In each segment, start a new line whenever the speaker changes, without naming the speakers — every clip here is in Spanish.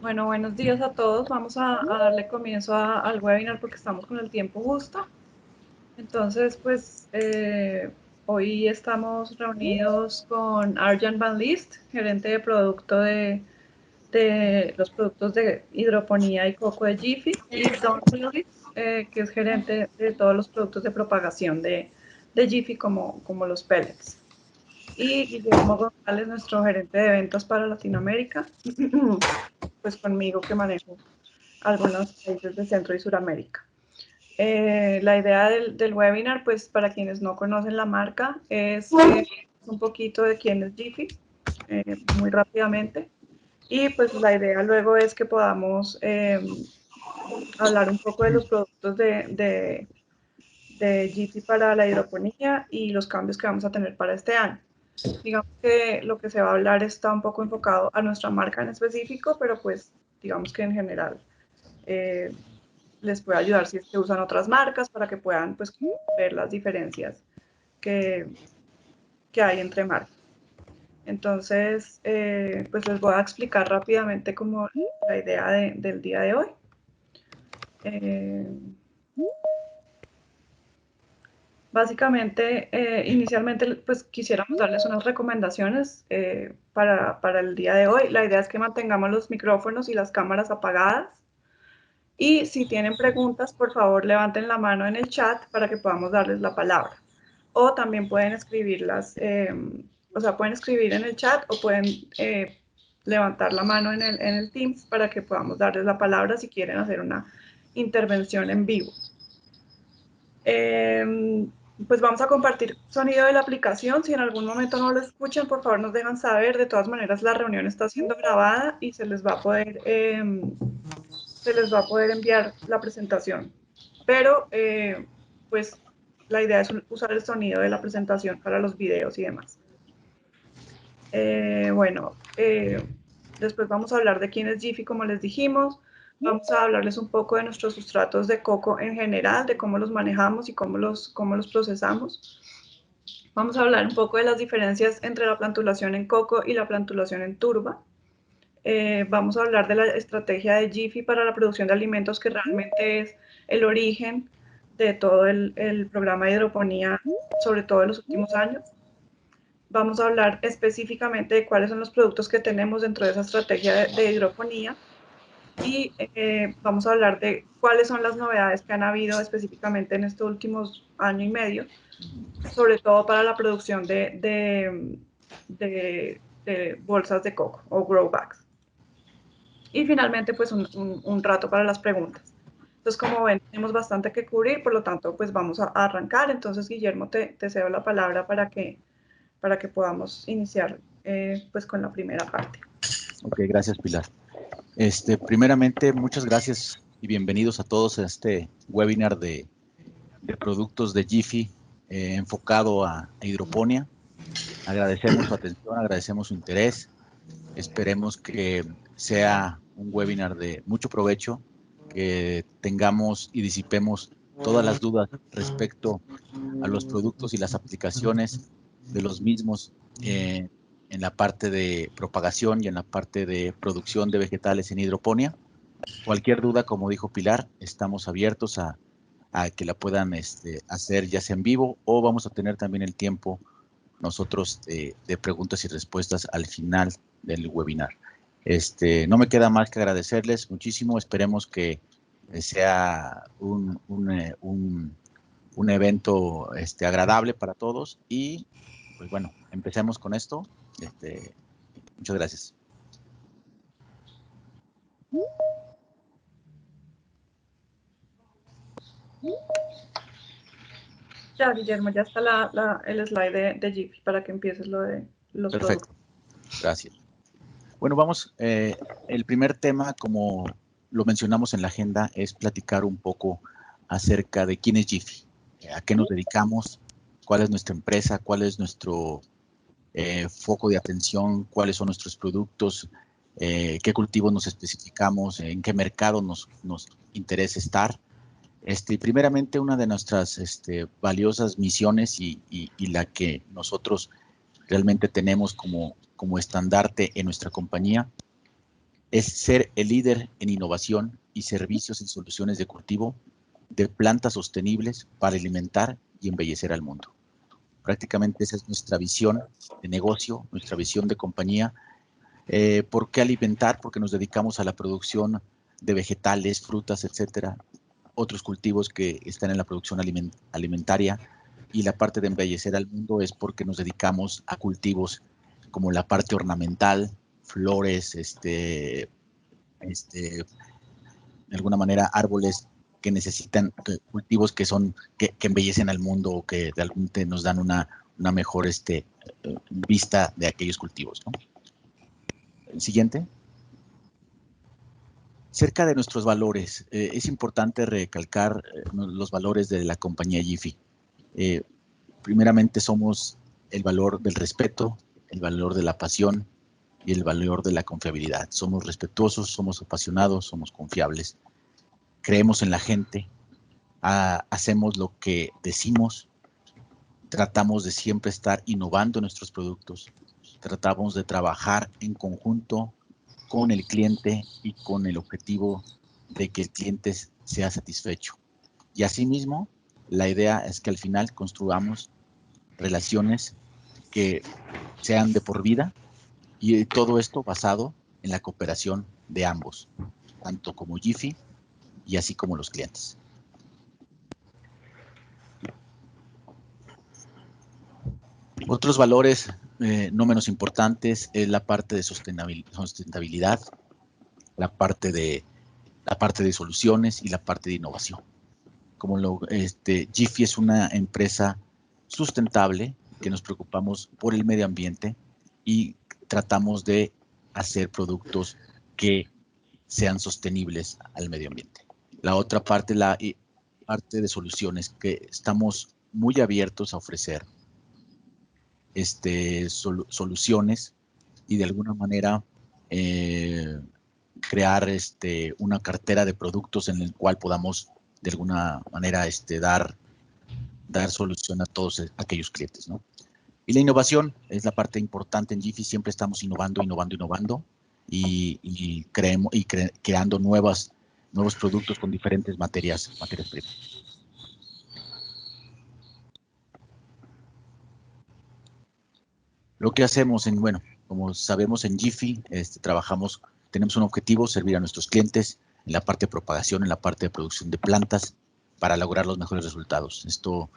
Bueno, buenos días a todos. Vamos a darle comienzo al webinar porque estamos con el tiempo justo. Entonces, pues hoy estamos reunidos con Arjan Van List, gerente de producto de los productos de hidroponía y coco de Jiffy, y Don Willis, que es gerente de todos los productos de propagación de Jiffy como los pellets. Y Guillermo González, nuestro gerente de ventas para Latinoamérica, pues conmigo que manejo algunos países de Centro y Suramérica. La idea del webinar, pues para quienes no conocen la marca, es un poquito de quién es Jiffy, muy rápidamente. Y pues la idea luego es que podamos hablar un poco de los productos de Jiffy para la hidroponía y los cambios que vamos a tener para este año. Digamos que lo que se va a hablar está un poco enfocado a nuestra marca en específico, pero pues digamos que en general les puede ayudar si es que usan otras marcas para que puedan pues ver las diferencias que, que hay entre marcas. Entonces, pues les voy a explicar rápidamente como la idea del día de hoy. Eh, Básicamente, inicialmente, pues quisiéramos darles unas recomendaciones para el día de hoy. La idea es que mantengamos los micrófonos y las cámaras apagadas. Y si tienen preguntas, por favor, levanten la mano en el chat para que podamos darles la palabra. O también pueden escribirlas, o sea, pueden escribir en el chat o pueden levantar la mano en el Teams para que podamos darles la palabra si quieren hacer una intervención en vivo. Pues vamos a compartir sonido de la aplicación. Si en algún momento no lo escuchan, por favor nos dejan saber. De todas maneras, la reunión está siendo grabada y se les va a poder enviar la presentación. Pero, pues, la idea es usar el sonido de la presentación para los videos y demás. Bueno, después vamos a hablar de quién es Jiffy, como les dijimos. Vamos a hablarles un poco de nuestros sustratos de coco en general, de cómo los manejamos y cómo los procesamos. Vamos a hablar un poco de las diferencias entre la plantulación en coco y la plantulación en turba. Vamos a hablar de la estrategia de Jiffy para la producción de alimentos, que realmente es el origen de todo el programa de hidroponía, sobre todo en los últimos años. Vamos a hablar específicamente de cuáles son los productos que tenemos dentro de esa estrategia de hidroponía y vamos a hablar de cuáles son las novedades que han habido específicamente en estos últimos año y medio, sobre todo para la producción de bolsas de coco o grow bags. Y finalmente, pues un rato para las preguntas. Entonces, como ven, tenemos bastante que cubrir, por lo tanto, pues vamos a arrancar. Entonces, Guillermo, te cedo la palabra para que podamos iniciar pues con la primera parte.
Ok, gracias, Pilar. Primeramente, muchas gracias y bienvenidos a todos a este webinar de productos de Jiffy enfocado a hidroponía. Agradecemos su atención, agradecemos su interés. Esperemos que sea un webinar de mucho provecho, que tengamos y disipemos todas las dudas respecto a los productos y las aplicaciones de los mismos en la parte de propagación y en la parte de producción de vegetales en hidroponía. Cualquier duda, como dijo Pilar, estamos abiertos a que la puedan hacer ya sea en vivo o vamos a tener también el tiempo nosotros de preguntas y respuestas al final del webinar. No me queda más que agradecerles muchísimo. Esperemos que sea un evento agradable para todos y pues bueno, empecemos con esto. Muchas gracias.
Ya, Guillermo, ya está el slide de Jiffy para que empieces lo de los
Perfecto,
productos.
gracias. Bueno, vamos, el primer tema, como lo mencionamos en la agenda, es platicar un poco acerca de quién es Jiffy, a qué nos dedicamos, cuál es nuestra empresa, cuál es nuestro foco de atención, cuáles son nuestros productos, qué cultivos nos especificamos, en qué mercado nos interesa estar. Primeramente, una de nuestras valiosas misiones y la que nosotros realmente tenemos como estandarte en nuestra compañía es ser el líder en innovación y servicios en soluciones de cultivo de plantas sostenibles para alimentar y embellecer al mundo. Prácticamente esa es nuestra visión de negocio, nuestra visión de compañía. ¿Por qué alimentar? Porque nos dedicamos a la producción de vegetales, frutas, etcétera, otros cultivos que están en la producción alimentaria, y la parte de embellecer al mundo es porque nos dedicamos a cultivos como la parte ornamental, flores, de alguna manera árboles que necesitan cultivos que embellecen al mundo o que realmente nos dan una mejor vista de aquellos cultivos, ¿no? El siguiente. Cerca de nuestros valores, es importante recalcar los valores de la compañía Jiffy. Primeramente somos el valor del respeto, el valor de la pasión y el valor de la confiabilidad. Somos respetuosos, somos apasionados, somos confiables. Creemos en la gente, hacemos lo que decimos, tratamos de siempre estar innovando nuestros productos, tratamos de trabajar en conjunto con el cliente y con el objetivo de que el cliente sea satisfecho. Y asimismo, la idea es que al final construyamos relaciones que sean de por vida, y todo esto basado en la cooperación de ambos, tanto como Jiffy y así como los clientes. Otros valores no menos importantes es la parte de sustentabilidad, la parte de soluciones y la parte de innovación. Como Jiffy es una empresa sustentable que nos preocupamos por el medio ambiente y tratamos de hacer productos que sean sostenibles al medio ambiente. La otra parte, la parte de soluciones, que estamos muy abiertos a ofrecer soluciones y de alguna manera crear una cartera de productos en el cual podamos de alguna manera dar solución a todos aquellos clientes, ¿no? Y la innovación es la parte importante en Jiffy. Siempre estamos innovando y creando nuevos productos con diferentes materias primas. Lo que hacemos como sabemos en Jiffy, tenemos un objetivo: servir a nuestros clientes en la parte de propagación, en la parte de producción de plantas, para lograr los mejores resultados. Esto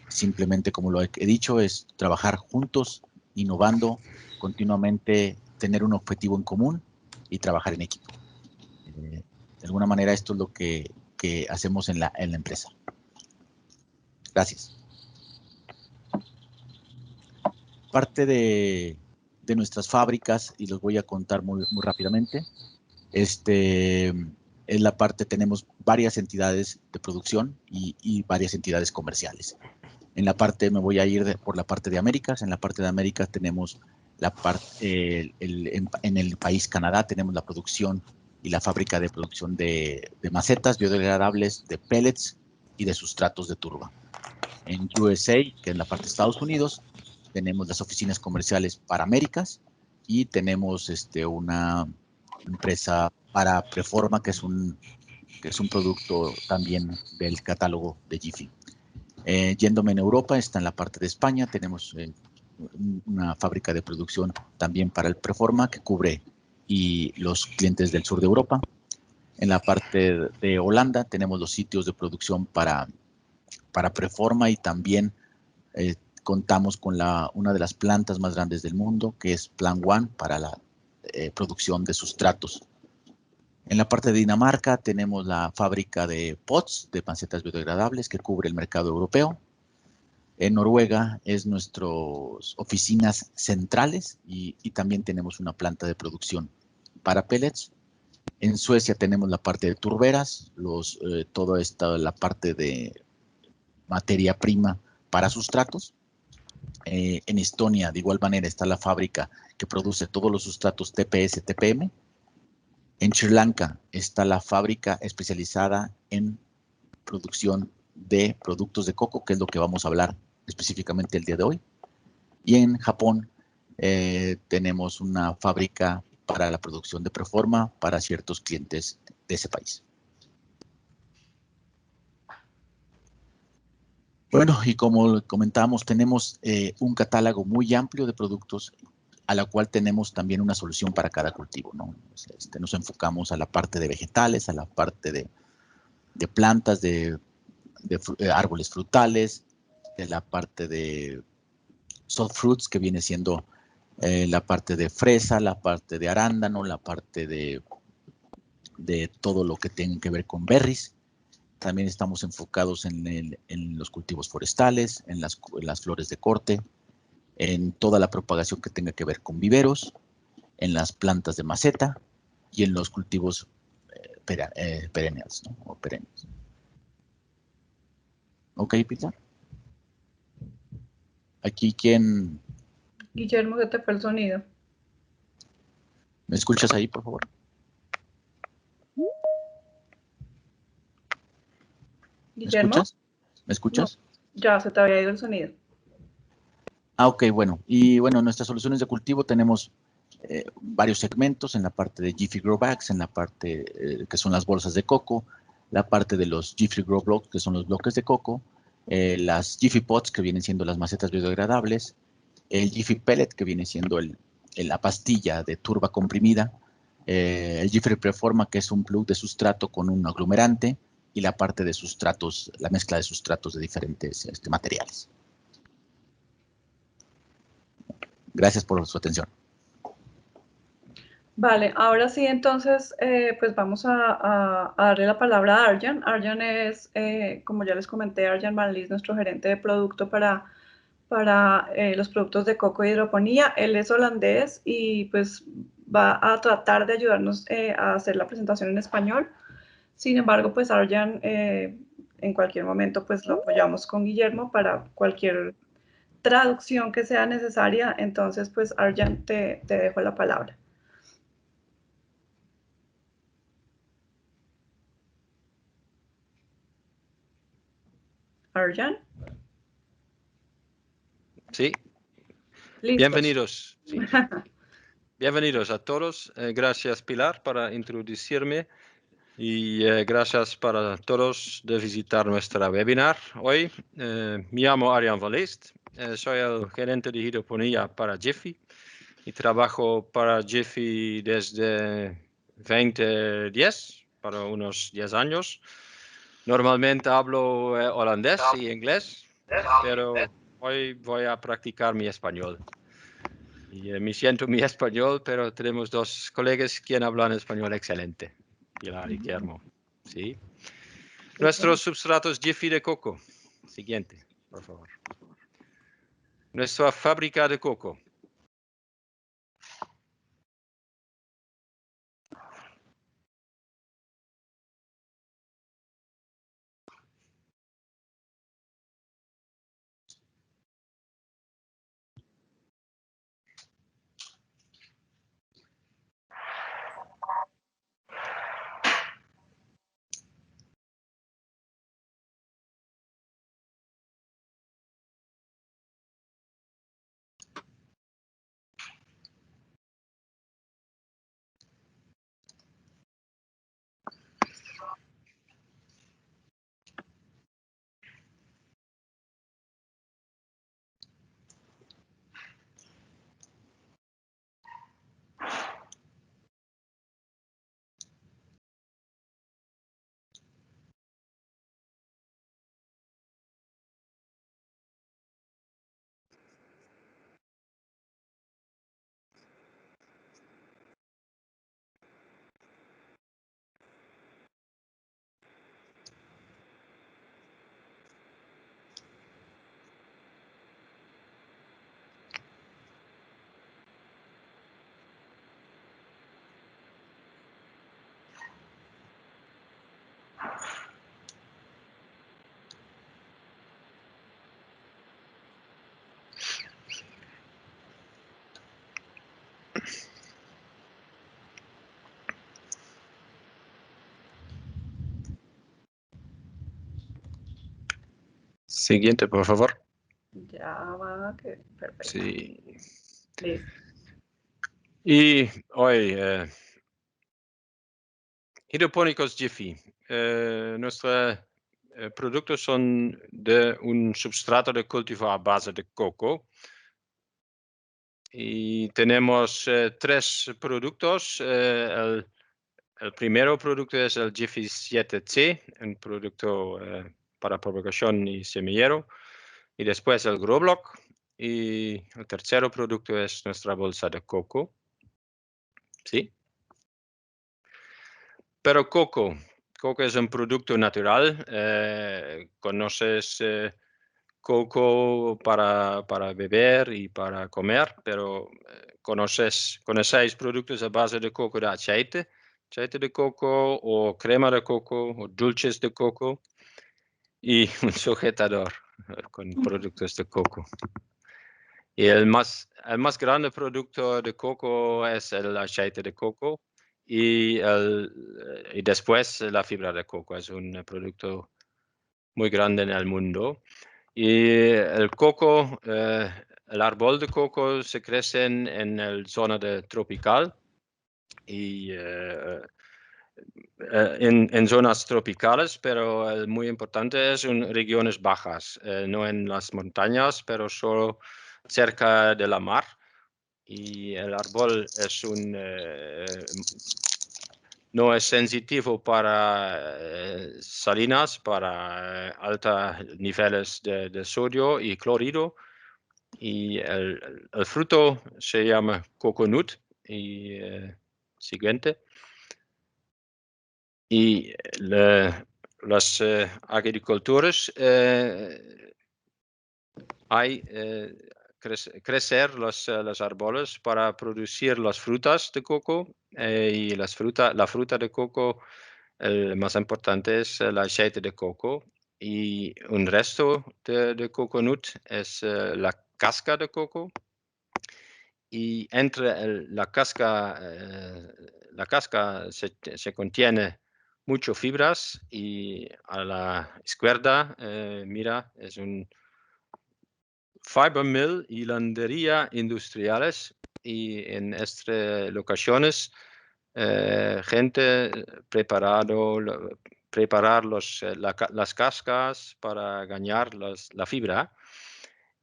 simplemente, como lo he dicho, es trabajar juntos, innovando continuamente, tener un objetivo en común y trabajar en equipo. De alguna manera, esto es lo que hacemos en la empresa. Gracias. Parte de nuestras fábricas, y los voy a contar muy rápidamente. Es la parte, tenemos varias entidades de producción y varias entidades comerciales. En la parte, me voy a ir por la parte de Américas. En la parte de Américas tenemos en el país Canadá, tenemos la producción y la fábrica de producción de macetas biodegradables, de pellets y de sustratos de turba. En USA, que es la parte de Estados Unidos, tenemos las oficinas comerciales para Américas y tenemos una empresa para Preforma, que es un producto también del catálogo de Jiffy. Yéndome en Europa, está en la parte de España, tenemos una fábrica de producción también para el Preforma, que cubre y los clientes del sur de Europa. En la parte de Holanda tenemos los sitios de producción para Preforma, y también contamos con una de las plantas más grandes del mundo, que es Plant One, para la producción de sustratos. En la parte de Dinamarca tenemos la fábrica de pots, de pancetas biodegradables, que cubre el mercado europeo. En Noruega es nuestras oficinas centrales y también tenemos una planta de producción para pellets. En Suecia tenemos la parte de turberas, toda la parte de materia prima para sustratos. En Estonia, de igual manera, está la fábrica que produce todos los sustratos TPS, TPM. En Sri Lanka está la fábrica especializada en producción de productos de coco, que es lo que vamos a hablar específicamente el día de hoy. Y en Japón tenemos una fábrica para la producción de Proforma para ciertos clientes de ese país. Bueno, y como comentábamos, tenemos un catálogo muy amplio de productos a la cual tenemos también una solución para cada cultivo, ¿no? Nos enfocamos a la parte de vegetales, a la parte de plantas, de árboles frutales, de la parte de soft fruits, que viene siendo la parte de fresa, la parte de arándano, la parte de todo lo que tenga que ver con berries. También estamos enfocados en los cultivos forestales, en las flores de corte, en toda la propagación que tenga que ver con viveros, en las plantas de maceta y en los cultivos perennes, ¿no? O perennes. Ok, Peter. Aquí, ¿quién?
Guillermo, ¿qué te fue el sonido?
¿Me escuchas ahí, por favor? ¿Me
¿Guillermo?
escuchas? ¿Me
No,
escuchas?
ya se te había ido el sonido.
Ah, ok, bueno. Y bueno, en nuestras soluciones de cultivo tenemos varios segmentos en la parte de Jiffy Grow Bags, en la parte que son las bolsas de coco, la parte de los Jiffy Grow Blocks, que son los bloques de coco, las Jiffy Pots, que vienen siendo las macetas biodegradables, el Jiffy Pellet, que viene siendo la pastilla de turba comprimida, el Jiffy Preforma, que es un plug de sustrato con un aglomerante, y la parte de sustratos, la mezcla de sustratos de diferentes materiales. Gracias por su atención.
Vale, ahora sí, entonces, pues vamos a darle la palabra a Arjan. Arjan es, como ya les comenté, Arjan Van Lies, nuestro gerente de producto para los productos de coco y hidroponía. Él es holandés y pues va a tratar de ayudarnos a hacer la presentación en español. Sin embargo, pues Arjan, en cualquier momento, pues lo apoyamos con Guillermo para cualquier traducción que sea necesaria. Entonces, pues Arjan, te dejo la palabra. Arjan.
Sí.
Listos.
Bienvenidos. Sí. Bienvenidos a todos. Gracias, Pilar, para introducirme. Y gracias para todos de visitar nuestra webinar hoy. Me llamo Arjan Van Lies. Soy el gerente de hidroponía para Jiffy. Y trabajo para Jiffy desde 2010, para unos 10 años. Normalmente hablo holandés y inglés, pero hoy voy a practicar mi español. Y me siento mi español, pero tenemos dos colegas quien hablan español excelente, Pilar y Guillermo. ¿Sí? Nuestros substratos Jiffy de coco. Siguiente, por favor. Nuestra fábrica de coco. Siguiente, por favor.
Ya va, que perfecto.
Sí.
Listo.
Y hoy, hidropónicos Jiffy. Nuestros productos son de un substrato de cultivo a base de coco. Y tenemos 3 productos. El primero producto es el Jiffy 7C, un producto para propagación y semillero. Y después el Growblock. Y el tercer producto es nuestra bolsa de coco. ¿Sí? Pero coco es un producto natural. Conoces coco para beber y para comer, pero conocéis productos a base de coco de aceite de coco o crema de coco o dulces de coco y un sujetador con productos de coco. Y el más grande producto de coco es el aceite de coco y después la fibra de coco. Es un producto muy grande en el mundo. Y el coco, el árbol de coco se crece en la zona tropical y en zonas tropicales, pero muy importante es en regiones bajas, no en las montañas, pero solo cerca de la mar. Y el árbol no es sensitivo para salinas, para altos niveles de sodio y cloruro. Y el fruto se llama coconut. Y siguiente. Y los agricultores hay crecer los árboles para producir las frutas de coco y la fruta de coco, el más importante es el aceite de coco y un resto de coconut es la casca de coco y entre la casca se contiene muchas fibras y a la izquierda, mira, es un fiber mill y hilandería industriales y en estas locaciones gente preparar las cascas para ganar la fibra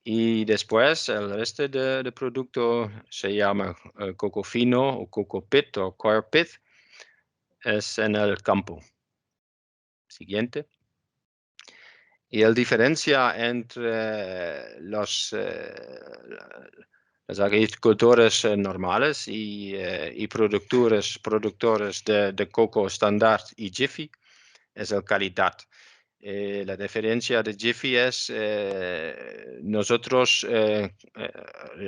y después el resto de producto se llama coco fino o coco pit o coir pit, es en el campo. Siguiente. Y la diferencia entre los agricultores normales y productores de coco estándar y Jiffy es la calidad. La diferencia de Jiffy es nosotros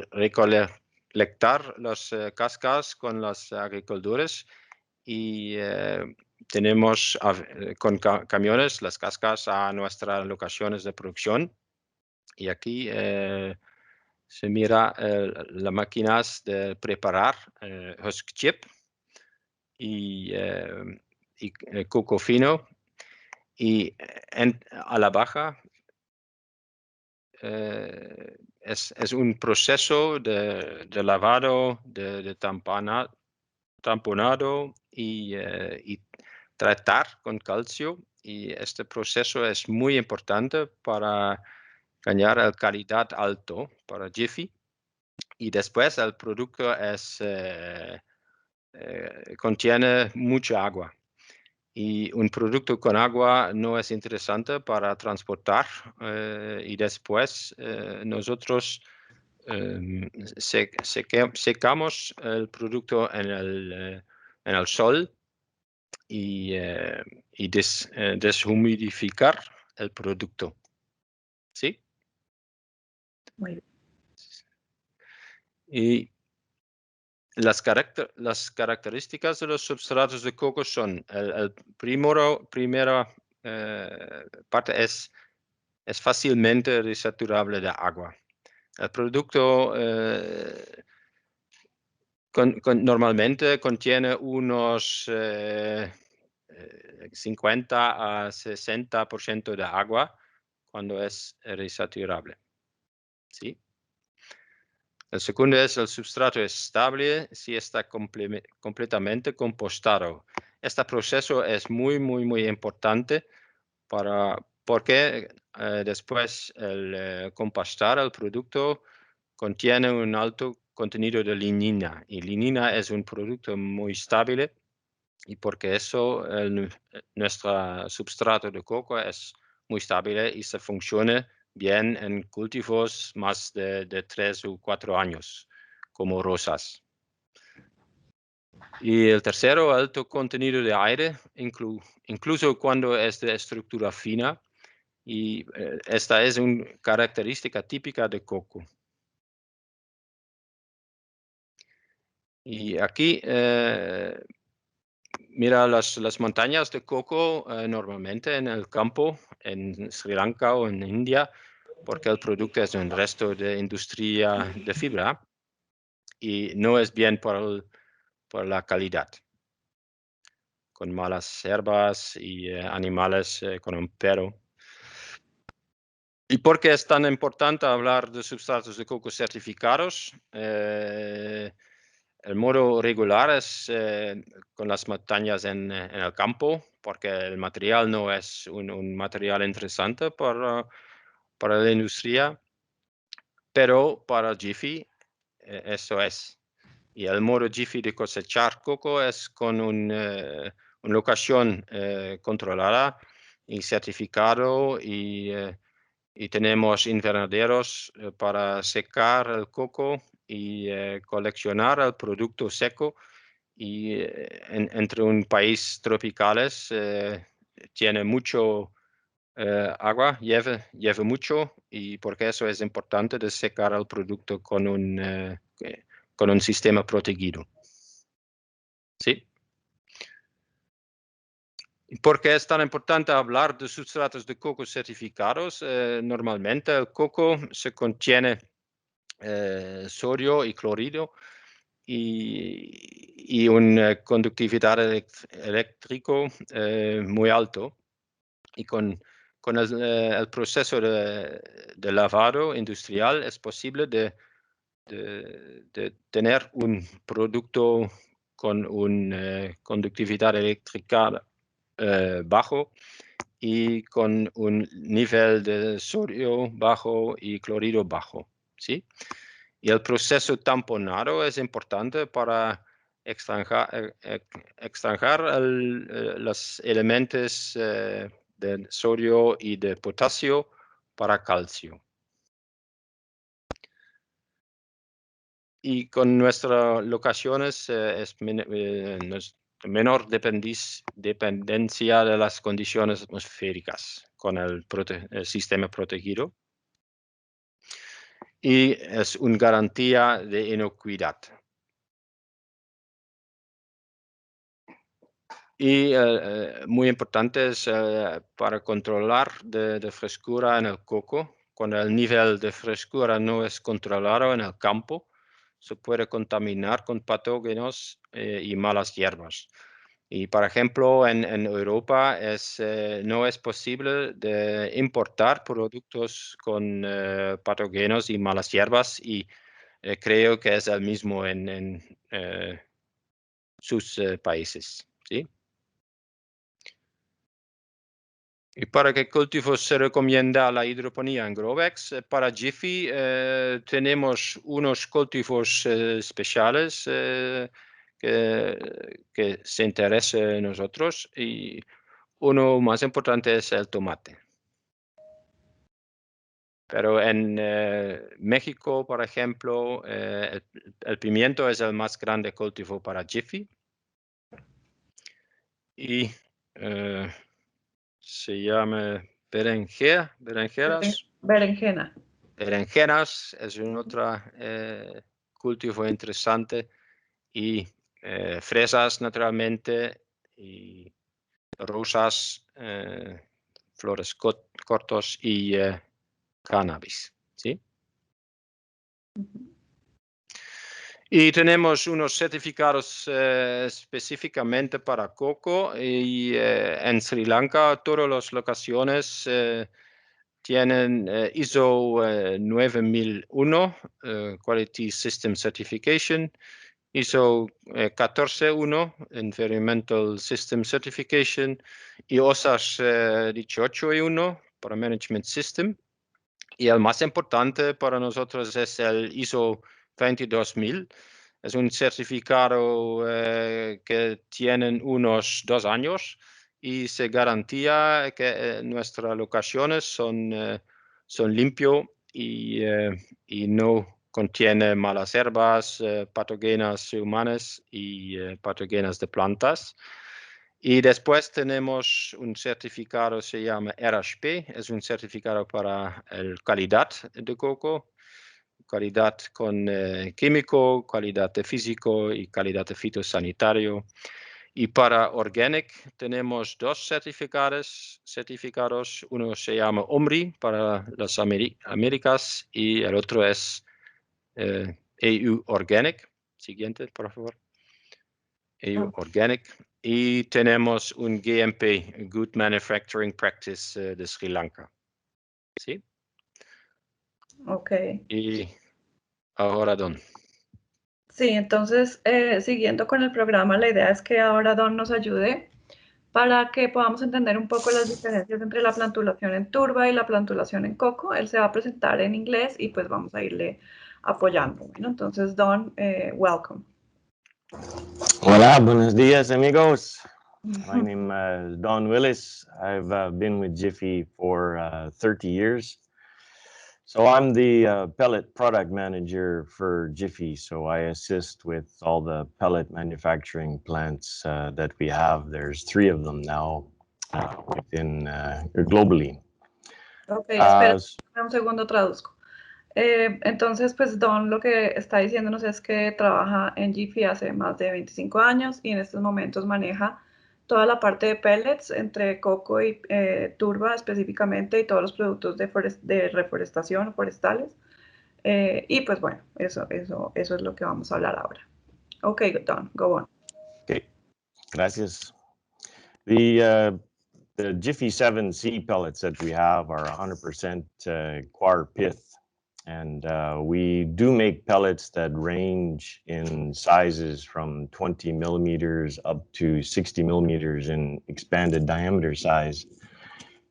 recolectar las cascas con los agricultores y tenemos con camiones las cascas a nuestras locaciones de producción y aquí se mira las máquinas de preparar husk chip y coco fino y a la baja es un proceso de lavado, de tamponado y tratar con calcio y este proceso es muy importante para ganar la calidad alto para Jiffy y después el producto contiene mucha agua y un producto con agua no es interesante para transportar y después nosotros secamos el producto en el sol y deshumidificar el producto. ¿Sí?
Muy bien.
Y las características de los substratos de coco son, primera parte es fácilmente resaturable de agua. El producto normalmente contiene unos 50 a 60% de agua cuando es resaturable. ¿Sí? El segundo es el substrato estable si está completamente compostado. Este proceso es muy importante porque después el compostar el producto contiene un alto contenido de lignina. Y lignina es un producto muy estable y porque eso nuestro substrato de coco es muy estable y se funciona bien en cultivos más de 3 o 4 años, como rosas. Y el tercero, alto contenido de aire, incluso cuando es de estructura fina. Y esta es una característica típica de coco. Y aquí, mira las montañas de coco normalmente en el campo, en Sri Lanka o en India, porque el producto es un resto de industria de fibra y no es bien por la calidad, con malas hierbas y animales con un pero. ¿Y por qué es tan importante hablar de sustratos de coco certificados? El modo regular es con las montañas en el campo, porque el material no es un material interesante para la industria, pero para Jiffy eso es. Y el modo Jiffy de cosechar coco es con una locación controlada y certificado y tenemos invernaderos para secar el coco y coleccionar el producto seco. Y entre un país tropicales tiene mucho agua, lleva mucho, y porque eso es importante de secar el producto con un sistema protegido. ¿Sí? ¿Por qué es tan importante hablar de sustratos de coco certificados? Normalmente el coco se contiene sodio y cloruro y una conductividad eléctrico muy alto. Y con el proceso de lavado industrial es posible de tener un producto con una conductividad eléctrica bajo y con un nivel de sodio bajo y cloruro bajo, ¿sí? Y el proceso tamponado es importante para extraer los elementos de sodio y de potasio para calcio. Y con nuestras locaciones es menor dependencia de las condiciones atmosféricas con el sistema protegido. Y es una garantía de inocuidad. Y muy importante es para controlar de frescura en el coco. Cuando el nivel de frescura no es controlado en el campo, se puede contaminar con patógenos y malas hierbas. Y por ejemplo, en Europa no es posible de importar productos con patógenos y malas hierbas, y creo que es el mismo en sus países, ¿sí? ¿Y para qué cultivos se recomienda la hidroponía en Grovex? Para Jiffy tenemos unos cultivos especiales que se interesan en nosotros, y uno más importante es el tomate. Pero en México, por ejemplo, el pimiento es el más grande cultivo para Jiffy. Y se llama berenjenas. Berenjenas es un otro cultivo interesante, y fresas naturalmente, y rosas, flores cortos y cannabis, ¿sí? Y tenemos unos certificados específicamente para coco, y en Sri Lanka todas las locaciones tienen ISO 9001, Quality System Certification, ISO 14001, Environmental System Certification, y OSAS 18001 para Management System. Y el más importante para nosotros es el ISO 22000. Es un certificado que tienen unos 2 años y se garantía que nuestras locaciones son limpios y no contiene malas herbas, patógenas humanas y patógenas de plantas. Y después tenemos un certificado, se llama RHP, es un certificado para la calidad de coco, calidad con químico, calidad de físico y calidad de fitosanitario. Y para Organic tenemos 2 certificados. Uno se llama OMRI para las Américas y el otro es EU Organic. Siguiente, por favor. EU Organic. Y tenemos un GMP, Good Manufacturing Practice de Sri Lanka. ¿Sí?
Ok.
Y ahora Don.
Sí, entonces, siguiendo con el programa, la idea es que ahora Don nos ayude para que podamos entender un poco las diferencias entre la plantulación en turba y la plantulación en coco. Él se va a presentar en inglés y pues vamos a irle apoyando. Bueno, entonces, Don, welcome.
Hola, buenos días, amigos. My name is Don Willis. I've been with Jiffy for 30 years. So I'm the pellet product manager for Jiffy. So I assist with all the pellet manufacturing plants that we have. There's 3 of them now globally.
Ok, espera un segundo, traduzco. Entonces, pues Don lo que está diciéndonos es que trabaja en Jiffy hace más de 25 años y en estos momentos maneja toda la parte de pellets entre coco y turba específicamente y todos los productos de reforestación forestales. Y pues bueno, eso es lo que vamos a hablar ahora. Ok, Don, go on.
Okay, gracias. The Jiffy 7C pellets that we have are 100% coir pith. And we do make pellets that range in sizes from 20 millimeters up to 60 millimeters in expanded diameter size.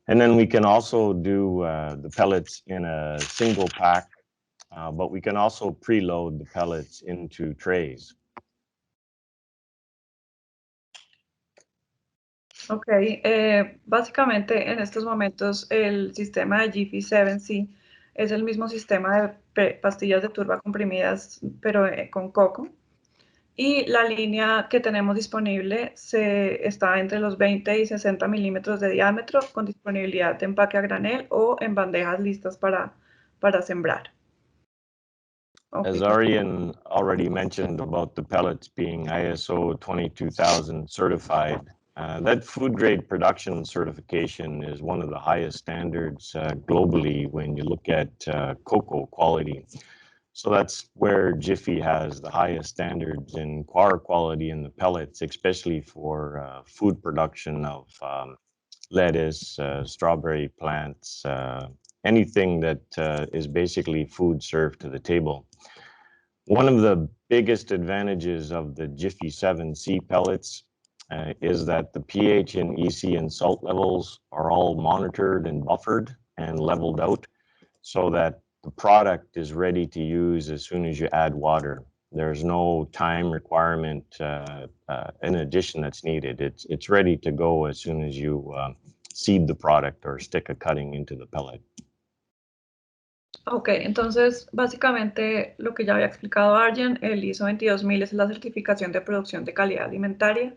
And then we can also do the pellets in a single pack, but we can also preload the pellets into trays.
Ok, básicamente en estos momentos el sistema de Jiffy 7C es el mismo sistema de pastillas de turba comprimidas, pero con coco. Y la línea que tenemos disponible está entre los 20 y 60 milímetros de diámetro, con disponibilidad de empaque a granel o en bandejas listas para sembrar. Okay.
As Arjen already mentioned about the pellets being ISO 22000 certified, that food grade production certification is one of the highest standards globally when you look at cocoa quality. So that's where Jiffy has the highest standards in coir quality in the pellets, especially for food production of lettuce, strawberry plants, anything that is basically food served to the table. One of the biggest advantages of the Jiffy 7C pellets is that the pH and EC and salt levels are all monitored and buffered and leveled out so that the product is ready to use as soon as you add water. There's no time requirement in addition that's needed. It's ready to go as soon as you seed the product or stick a cutting into the pellet.
Ok, entonces básicamente lo que ya había explicado Arjen, el ISO 22000 es la certificación de producción de calidad alimentaria,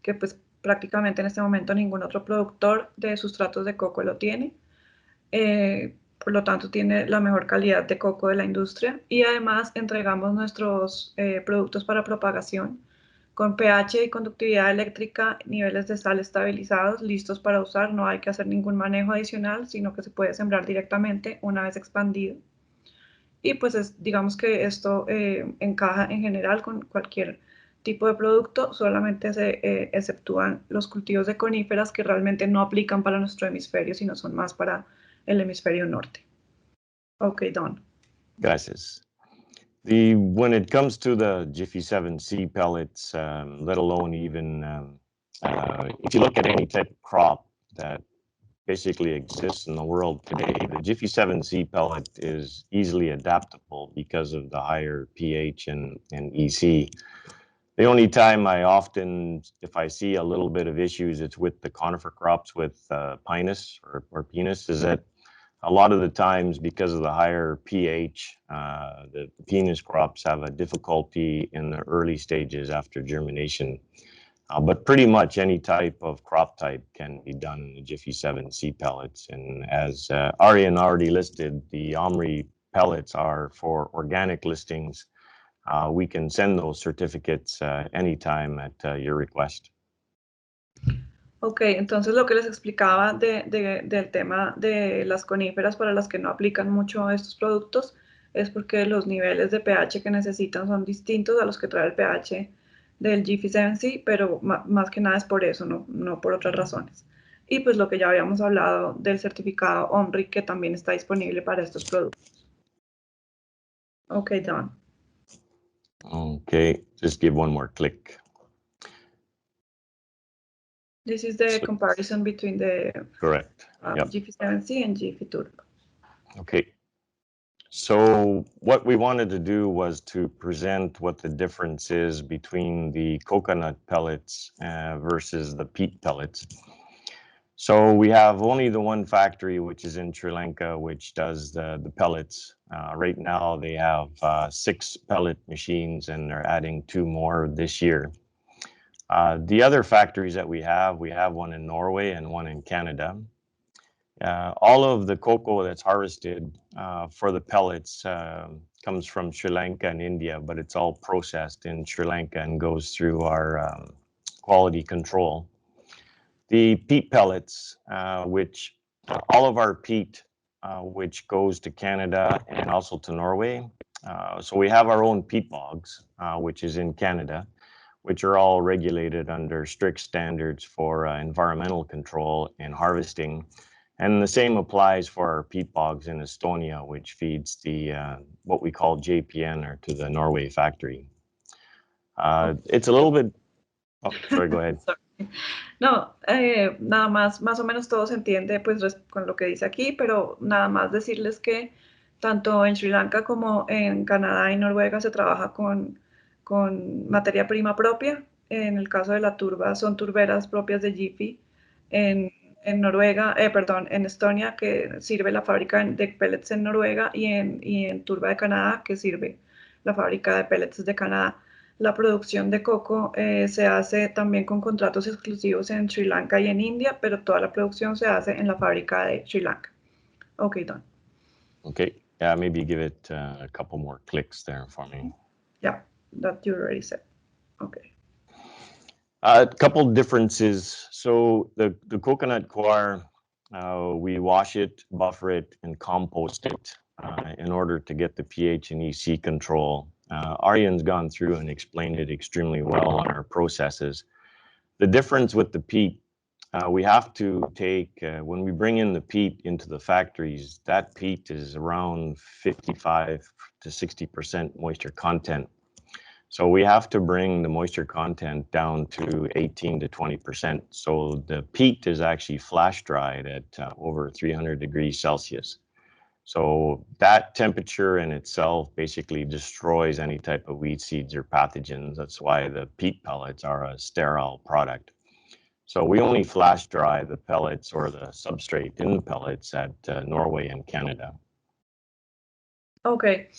que pues prácticamente en este momento ningún otro productor de sustratos de coco lo tiene. Por lo tanto tiene la mejor calidad de coco de la industria y además entregamos nuestros productos para propagación con pH y conductividad eléctrica, niveles de sal estabilizados, listos para usar. No hay que hacer ningún manejo adicional, sino que se puede sembrar directamente una vez expandido. Y pues digamos que esto encaja en general con cualquier tipo de producto, solamente se exceptúan los cultivos de coníferas que realmente no aplican para nuestro hemisferio, sino son más para el hemisferio norte. Okay, Don.
Gracias. When it comes to the Jiffy 7C pellets, let alone even if you look at any type of crop that basically exists in the world today, the Jiffy 7C pellet is easily adaptable because of the higher pH and EC. The only time if I see a little bit of issues, it's with the conifer crops with pinus or pinus, is that a lot of the times because of the higher pH, the pinus crops have a difficulty in the early stages after germination. But pretty much any type of crop type can be done in the Jiffy 7C pellets. And as Arjen already listed, the OMRI pellets are for organic listings. We can send those certificates anytime at your request.
Ok, entonces lo que les explicaba del tema de las coníferas para las que no aplican mucho estos productos es porque los niveles de pH que necesitan son distintos a los que trae el pH del Jiffy 7C, pero más que nada es por eso, no por otras razones. Y pues lo que ya habíamos hablado del certificado OMRI que también está disponible para estos productos. Ok, Don.
Okay, just give one more click.
This is the comparison between the
correct. Yep.
Jiffy 7C and Jiffy Turbo.
Okay. So what we wanted to do was to present what the difference is between the coconut pellets versus the peat pellets. So we have only the one factory, which is in Sri Lanka, which does the pellets. Right now they have 6 pellet machines and they're adding 2 more this year. The other factories that we have one in Norway and one in Canada. All of the cocoa that's harvested for the pellets comes from Sri Lanka and India, but it's all processed in Sri Lanka and goes through our quality control. The peat pellets, which all of our peat, which goes to Canada and also to Norway. So we have our own peat bogs, which is in Canada, which are all regulated under strict standards for environmental control and harvesting. And the same applies for our peat bogs in Estonia, which feeds the what we call JPN, or to the Norway factory. It's a little bit... Oh, sorry, go ahead.
No, nada más o menos todo se entiende pues con lo que dice aquí, pero nada más decirles que tanto en Sri Lanka como en Canadá y Noruega se trabaja con materia prima propia. En el caso de la turba son turberas propias de Jiffy. En Noruega, en Estonia, que sirve la fábrica de pellets en Noruega, y en Turba de Canadá, que sirve la fábrica de pellets de Canadá. La producción de coco se hace también con contratos exclusivos en Sri Lanka y en India, pero toda la producción se hace en la fábrica de Sri Lanka. Okay, Don.
Okay, yeah, maybe give it a couple more clicks there for me.
Yeah, that you already said. Okay.
A couple differences. So the coconut coir, we wash it, buffer it, and compost it in order to get the pH and EC control. Arjen's gone through and explained it extremely well on our processes. The difference with the peat, we have to take, when we bring in the peat into the factories, that peat is around 55 to 60% moisture content. So we have to bring the moisture content down to 18 to 20%. So the peat is actually flash dried at over 300 degrees Celsius. So that temperature in itself basically destroys any type of weed seeds or pathogens. That's why the peat pellets are a sterile product. So we only flash dry the pellets or the substrate in the pellets at Norway and Canada.
Okay.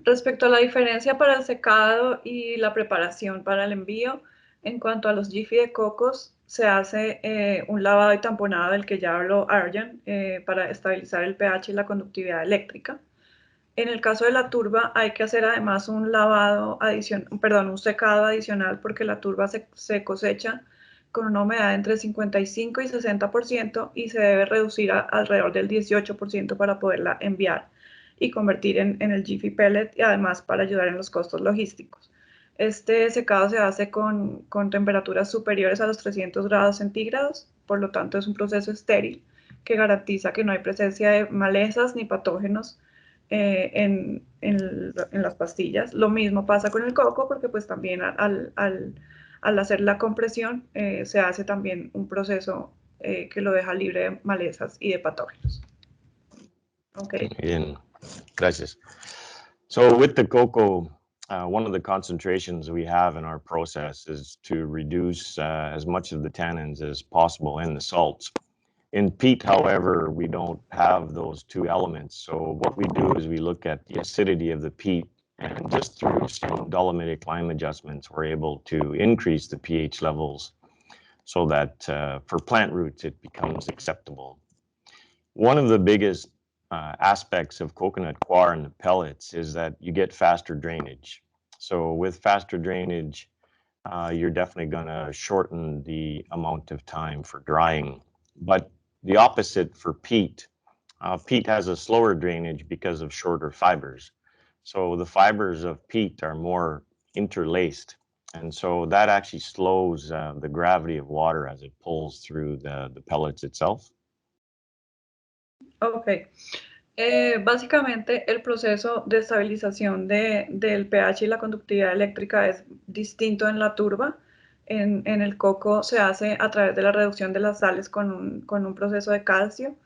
Respecto a la diferencia para el secado y la preparación para el envío, en cuanto a los Jiffy de cocos, se hace un lavado y tamponado del que ya habló Arjen para estabilizar el pH y la conductividad eléctrica. En el caso de la turba hay que hacer además un secado adicional, porque la turba se cosecha con una humedad entre 55 y 60% y se debe reducir a alrededor del 18% para poderla enviar y convertir en el Jiffy pellet, y además para ayudar en los costos logísticos. Este secado se hace con temperaturas superiores a los 300 grados centígrados, por lo tanto es un proceso estéril que garantiza que no hay presencia de malezas ni patógenos en las pastillas. Lo mismo pasa con el coco, porque pues también al hacer la compresión se hace también un proceso que lo deja libre de malezas y de patógenos. Okay.
Bien, gracias. So with the cocoa, one of the concentrations we have in our process is to reduce as much of the tannins as possible and the salts. In peat, however, we don't have those two elements. So what we do is we look at the acidity of the peat, and just through some dolomitic lime adjustments, we're able to increase the pH levels so that for plant roots, it becomes acceptable. One of the biggest aspects of coconut coir and the pellets is that you get faster drainage. So with faster drainage, you're definitely going to shorten the amount of time for drying. But the opposite for peat. Peat has a slower drainage because of shorter fibers. So the fibers of peat are more interlaced. And so that actually slows the gravity of water as it pulls through the pellets itself.
Ok. Básicamente el proceso de estabilización del pH y la conductividad eléctrica es distinto en la turba. En el coco se hace a través de la reducción de las sales con un proceso de calcio.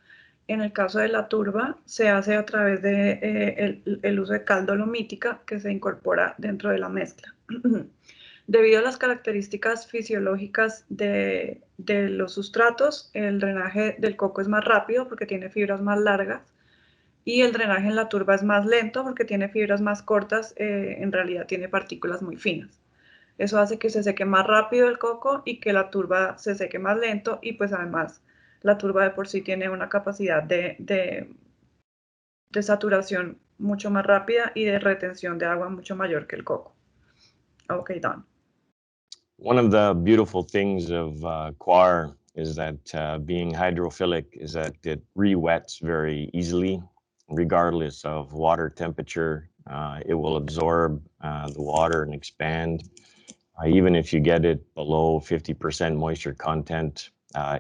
En el caso de la turba se hace a través de el uso de cal dolomítica que se incorpora dentro de la mezcla. Debido a las características fisiológicas de los sustratos, el drenaje del coco es más rápido porque tiene fibras más largas y el drenaje en la turba es más lento porque tiene fibras más cortas, en realidad tiene partículas muy finas. Eso hace que se seque más rápido el coco y que la turba se seque más lento, y pues además la turba de por sí tiene una capacidad de saturación mucho más rápida y de retención de agua mucho mayor que el coco. Okay, Don.
One of the beautiful things of coir is that being hydrophilic is that it re-wets very easily, regardless of water temperature. It will absorb the water and expand. Even if you get it below 50% moisture content,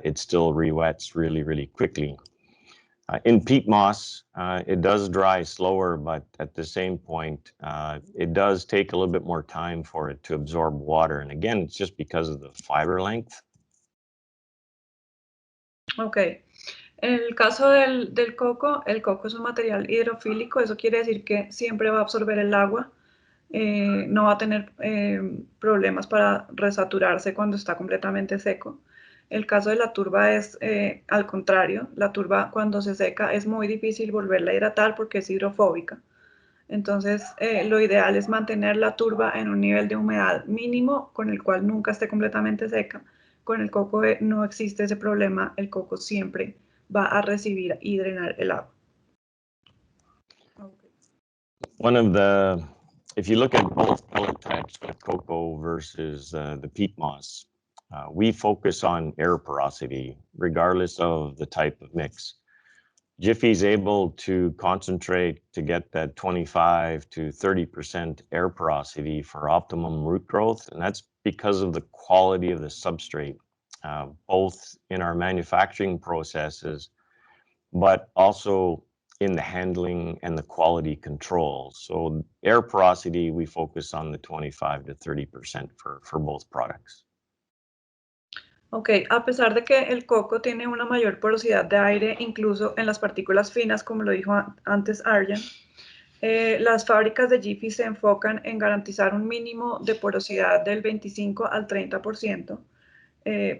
it still re-wets really, really quickly. In peat moss, it does dry slower, but at the same point, it does take a little bit more time for it to absorb water. And again, it's just because of the fiber length.
Ok. En el caso del coco, el coco es un material hidrofílico. Eso quiere decir que siempre va a absorber el agua. No va a tener problemas para resaturarse cuando está completamente seco. El caso de la turba es al contrario. La turba, cuando se seca, es muy difícil volverla a hidratar porque es hidrofóbica. Entonces, lo ideal es mantener la turba en un nivel de humedad mínimo con el cual nunca esté completamente seca. Con el coco no existe ese problema. El coco siempre va a recibir y drenar el agua. Okay.
One of the, if you look at both pellet types with cocoa versus the peat moss, we focus on air porosity regardless of the type of mix. Jiffy is able to concentrate to get that 25 to 30% air porosity for optimum root growth, and that's because of the quality of the substrate, both in our manufacturing processes, but also in the handling and the quality control. So air porosity, we focus on the 25 to 30% for both products.
Ok, a pesar de que el coco tiene una mayor porosidad de aire, incluso en las partículas finas, como lo dijo antes Arjen, las fábricas de Jiffy se enfocan en garantizar un mínimo de porosidad del 25 al 30%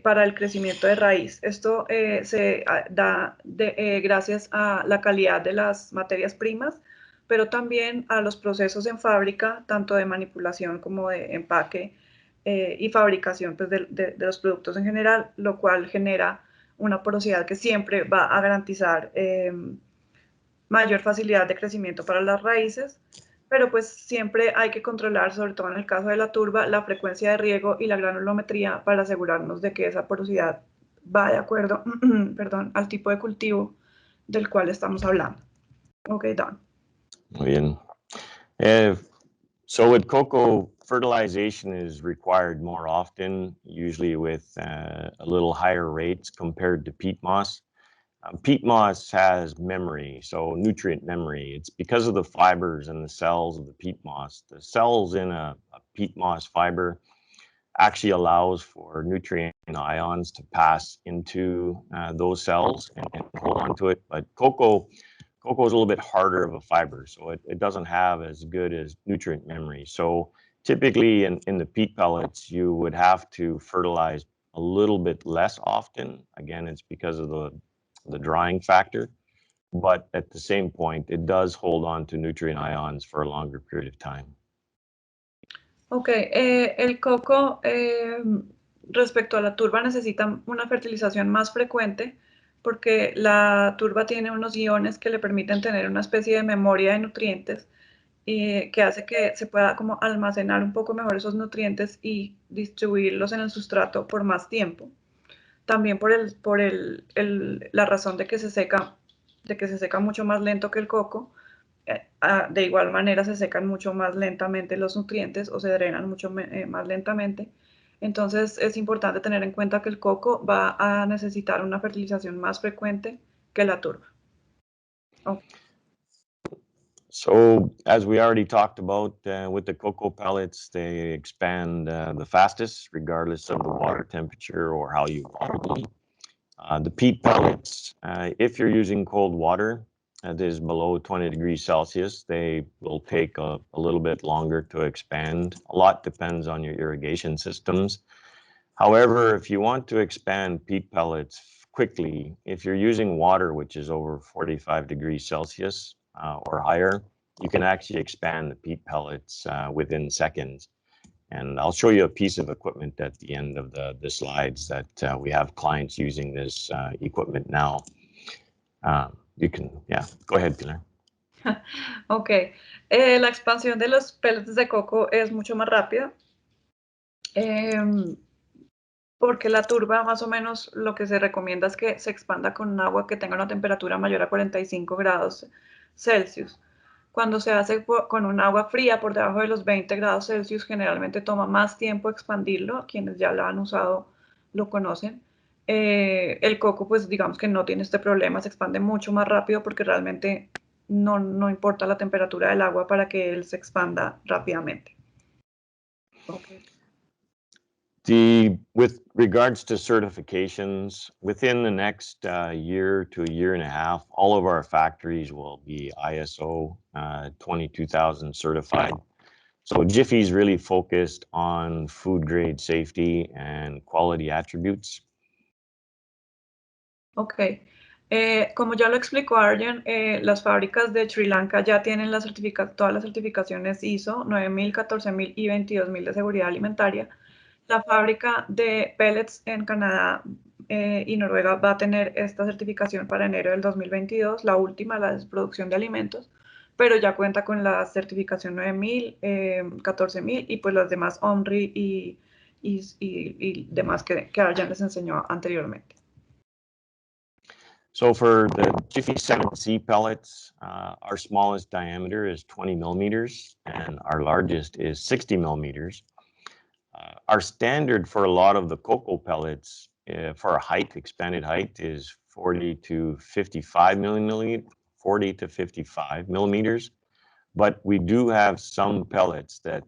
para el crecimiento de raíz. Esto se da gracias a la calidad de las materias primas, pero también a los procesos en fábrica, tanto de manipulación como de empaque y fabricación pues, de los productos en general, lo cual genera una porosidad que siempre va a garantizar mayor facilidad de crecimiento para las raíces, pero pues siempre hay que controlar, sobre todo en el caso de la turba, la frecuencia de riego y la granulometría para asegurarnos de que esa porosidad va de acuerdo perdón, al tipo de cultivo del cual estamos hablando. Ok, Don.
Muy bien. So with cocoa, fertilization is required more often, usually with a little higher rates compared to peat moss. Peat moss has memory, so nutrient memory. It's because of the fibers and the cells of the peat moss. The cells in a peat moss fiber actually allows for nutrient ions to pass into those cells and hold on to it. But cocoa is a little bit harder of a fiber, so it doesn't have as good as nutrient memory. So typically in the peat pellets, you would have to fertilize a little bit less often. Again, it's because of the drying factor, but at the same point, it does hold on to nutrient ions for a longer period of time.
Ok, el coco respecto a la turba necesita una fertilización más frecuente porque la turba tiene unos iones que le permiten tener una especie de memoria de nutrientes y que hace que se pueda como almacenar un poco mejor esos nutrientes y distribuirlos en el sustrato por más tiempo. También por la razón de que se seca mucho más lento que el coco. De igual manera se secan mucho más lentamente los nutrientes o se drenan mucho más lentamente. Entonces es importante tener en cuenta que el coco va a necesitar una fertilización más frecuente que la turba. Okay.
So as we already talked about with the cocoa pellets, they expand the fastest regardless of the water temperature or how you water them. The peat pellets, if you're using cold water that is below 20 degrees Celsius, they will take a little bit longer to expand. A lot depends on your irrigation systems. However, if you want to expand peat pellets quickly, if you're using water which is over 45 degrees Celsius or higher, you can actually expand the peat pellets within seconds. And I'll show you a piece of equipment at the end of the slides that we have clients using this equipment now. You can, yeah, go ahead, Pilar.
Ok, la expansión de los pellets de coco es mucho más rápida porque la turba más o menos lo que se recomienda es que se expanda con un agua que tenga una temperatura mayor a 45 grados Celsius. Cuando se hace con un agua fría por debajo de los 20 grados Celsius, generalmente toma más tiempo expandirlo. Quienes ya lo han usado lo conocen. El coco, pues digamos que no tiene este problema, se expande mucho más rápido porque realmente no importa la temperatura del agua para que él se expanda rápidamente. Okay.
With regards to certifications, within the next year to a year and a half, all of our factories will be ISO 22000 certified. So Jiffy is really focused on food grade safety and quality attributes.
Ok. Como ya lo explicó Arjen, las fábricas de Sri Lanka ya tienen todas las certificaciones ISO 9000, 14000 y 22000 de seguridad alimentaria. La fábrica de pellets en Canadá y Noruega va a tener esta certificación para enero del 2022, la última, la de producción de alimentos, pero ya cuenta con la certificación 9000, 14000 y pues las demás OMRI y demás que Arjen les enseñó anteriormente.
So for the Jiffy 7C pellets, our smallest diameter is 20 millimeters and our largest is 60 millimeters. Our standard for a lot of the cocoa pellets for a height, expanded height, is 40 to 55 millimeters. But we do have some pellets that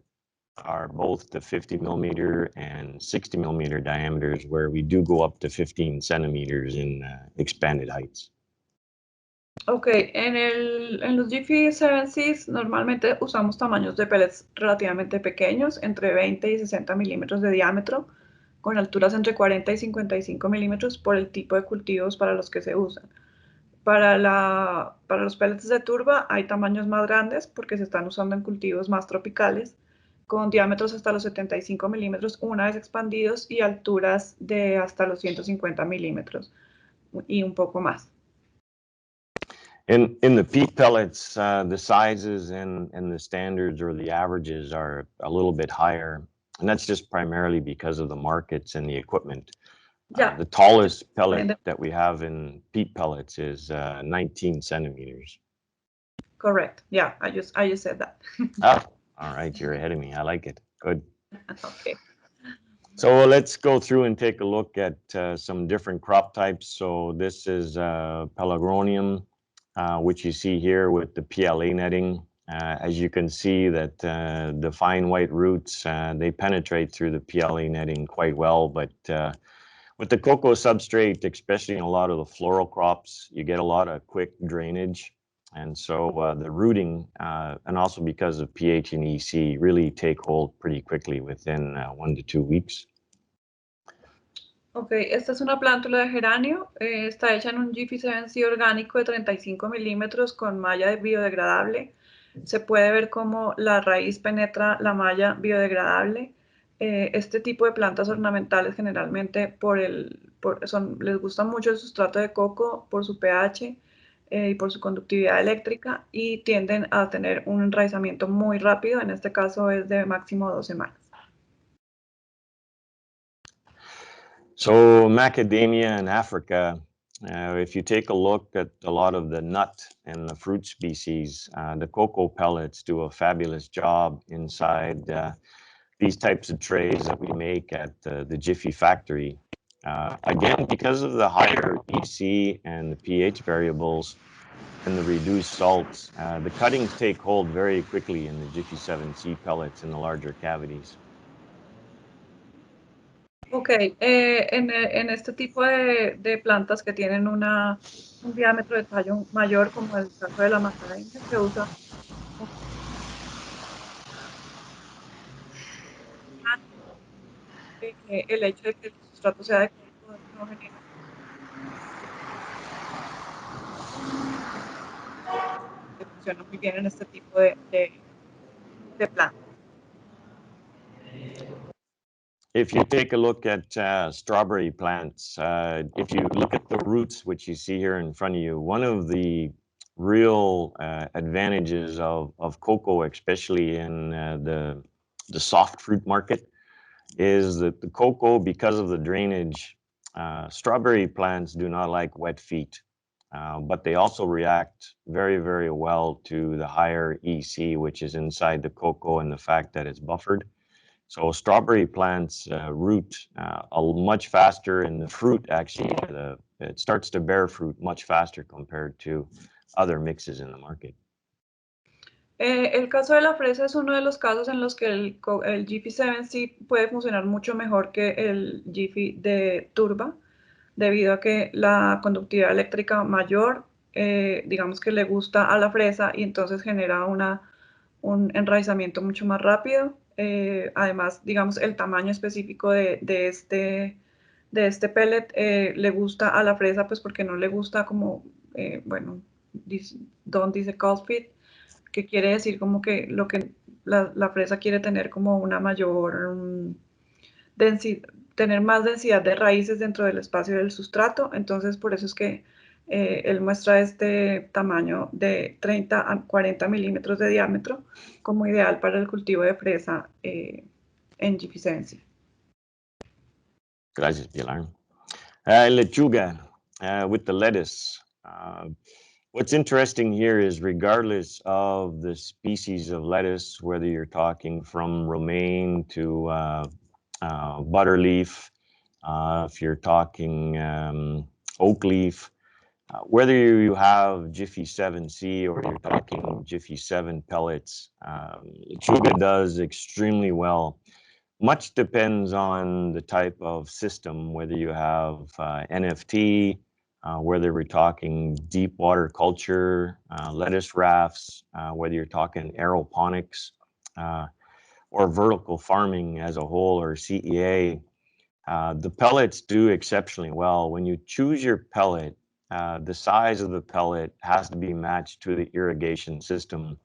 are both the 50 millimeter and 60 millimeter diameters where we do go up to 15 centimeters in expanded heights.
Ok, en los Jiffy 7Cs normalmente usamos tamaños de pellets relativamente pequeños, entre 20 y 60 milímetros de diámetro, con alturas entre 40 y 55 milímetros por el tipo de cultivos para los que se usan. Para los pellets de turba hay tamaños más grandes porque se están usando en cultivos más tropicales, con diámetros hasta los 75 milímetros una vez expandidos y alturas de hasta los 150 milímetros y un poco más.
In the peat pellets, the sizes and the standards or the averages are a little bit higher, and that's just primarily because of the markets and the equipment.
Yeah.
The tallest pellet that we have in peat pellets is 19 centimeters.
Correct. Yeah, I just said that.
Oh, all right, you're ahead of me. I like it. Good.
Okay.
So let's go through and take a look at some different crop types. So this is Pelargonium, which you see here with the PLA netting. As you can see that the fine white roots, they penetrate through the PLA netting quite well, but with the cocoa substrate, especially in a lot of the floral crops, you get a lot of quick drainage. And so the rooting, and also because of pH and EC, really take hold pretty quickly within 1 to 2 weeks.
Ok, esta es una plántula de geranio, está hecha en un Jiffy 7C orgánico de 35 milímetros con malla biodegradable. Se puede ver cómo la raíz penetra la malla biodegradable. Este tipo de plantas ornamentales generalmente les gusta mucho el sustrato de coco por su pH y por su conductividad eléctrica y tienden a tener un enraizamiento muy rápido, en este caso es de máximo 2 semanas.
So macadamia in Africa, if you take a look at a lot of the nut and the fruit species, the cocoa pellets do a fabulous job inside these types of trays that we make at the Jiffy factory. Again, because of the higher EC and the pH variables and the reduced salts, the cuttings take hold very quickly in the Jiffy 7C pellets in the larger cavities.
Ok, en este tipo de plantas que tienen un diámetro de tallo mayor, como el caso de la macadamia, se usa el hecho de que el sustrato sea de coco no genera que funciona muy bien en este tipo de plantas.
If you take a look at strawberry plants, if you look at the roots, which you see here in front of you, one of the real advantages of cocoa, especially in the soft fruit market, is that the cocoa, because of the drainage, strawberry plants do not like wet feet, but they also react very, very well to the higher EC, which is inside the cocoa, and the fact that it's buffered. So strawberry plants root much faster, and the fruit actually, it starts to bear fruit much faster compared to other mixes in the market.
El caso de la fresa es uno de los casos en los que el Jiffy 7C puede funcionar mucho mejor que el Jiffy de turba, debido a que la conductividad eléctrica mayor, digamos que le gusta a la fresa y entonces genera un enraizamiento mucho más rápido. Además, digamos, el tamaño específico de este pellet le gusta a la fresa, pues porque no le gusta como, bueno, Don dice cold feet, que quiere decir como que la fresa quiere tener como una mayor densidad, tener más densidad de raíces dentro del espacio del sustrato, entonces por eso es que él muestra este tamaño de 30 a 40 milímetros de diámetro como ideal para el cultivo de fresa en Jiffy 7C.
Gracias, Pilar. Lechuga with the lettuce. What's interesting here is regardless of the species of lettuce, whether you're talking from romaine to butterleaf, if you're talking oak leaf, whether you have Jiffy 7C or you're talking Jiffy 7 pellets, Lechuga does extremely well. Much depends on the type of system, whether you have NFT, whether we're talking deep water culture, lettuce rafts, whether you're talking aeroponics, or vertical farming as a whole, or CEA. The pellets do exceptionally well. When you choose your pellet, the size of the pellet has to be matched to the irrigation system.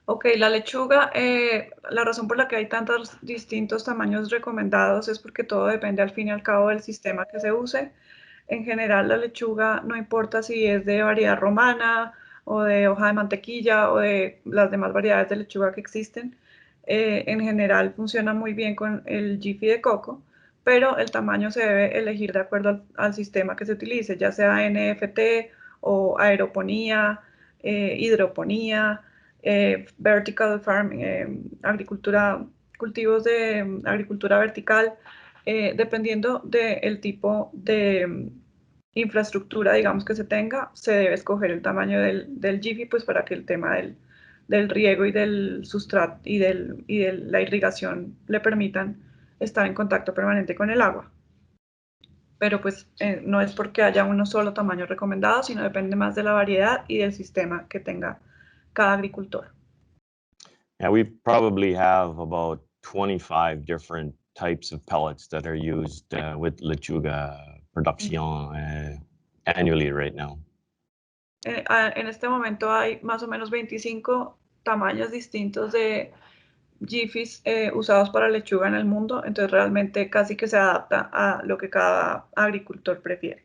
Ok, la lechuga, la razón por la que hay tantos distintos tamaños recomendados es porque todo depende al fin y al cabo del sistema que se use. En general, la lechuga, no importa si es de variedad romana o de hoja de mantequilla o de las demás variedades de lechuga que existen, en general funciona muy bien con el Jiffy de coco, pero el tamaño se debe elegir de acuerdo al sistema que se utilice, ya sea NFT o aeroponía, hidroponía, vertical farming, agricultura cultivos de agricultura vertical, dependiendo del tipo de infraestructura, digamos, que se tenga, se debe escoger el tamaño del Jiffy, pues para que el tema del riego y del sustrato y de la irrigación le permitan estar en contacto permanente con el agua. Pero pues no es porque haya uno solo tamaño recomendado, sino depende más de la variedad y del sistema que tenga cada agricultor.
Yeah, we probably have about 25 different types of pellets that are used with lechuga production annually right now.
En este momento hay más o menos 25 tamaños distintos de Jiffys usados para lechuga en el mundo, entonces realmente casi que se adapta a lo que cada agricultor prefiere.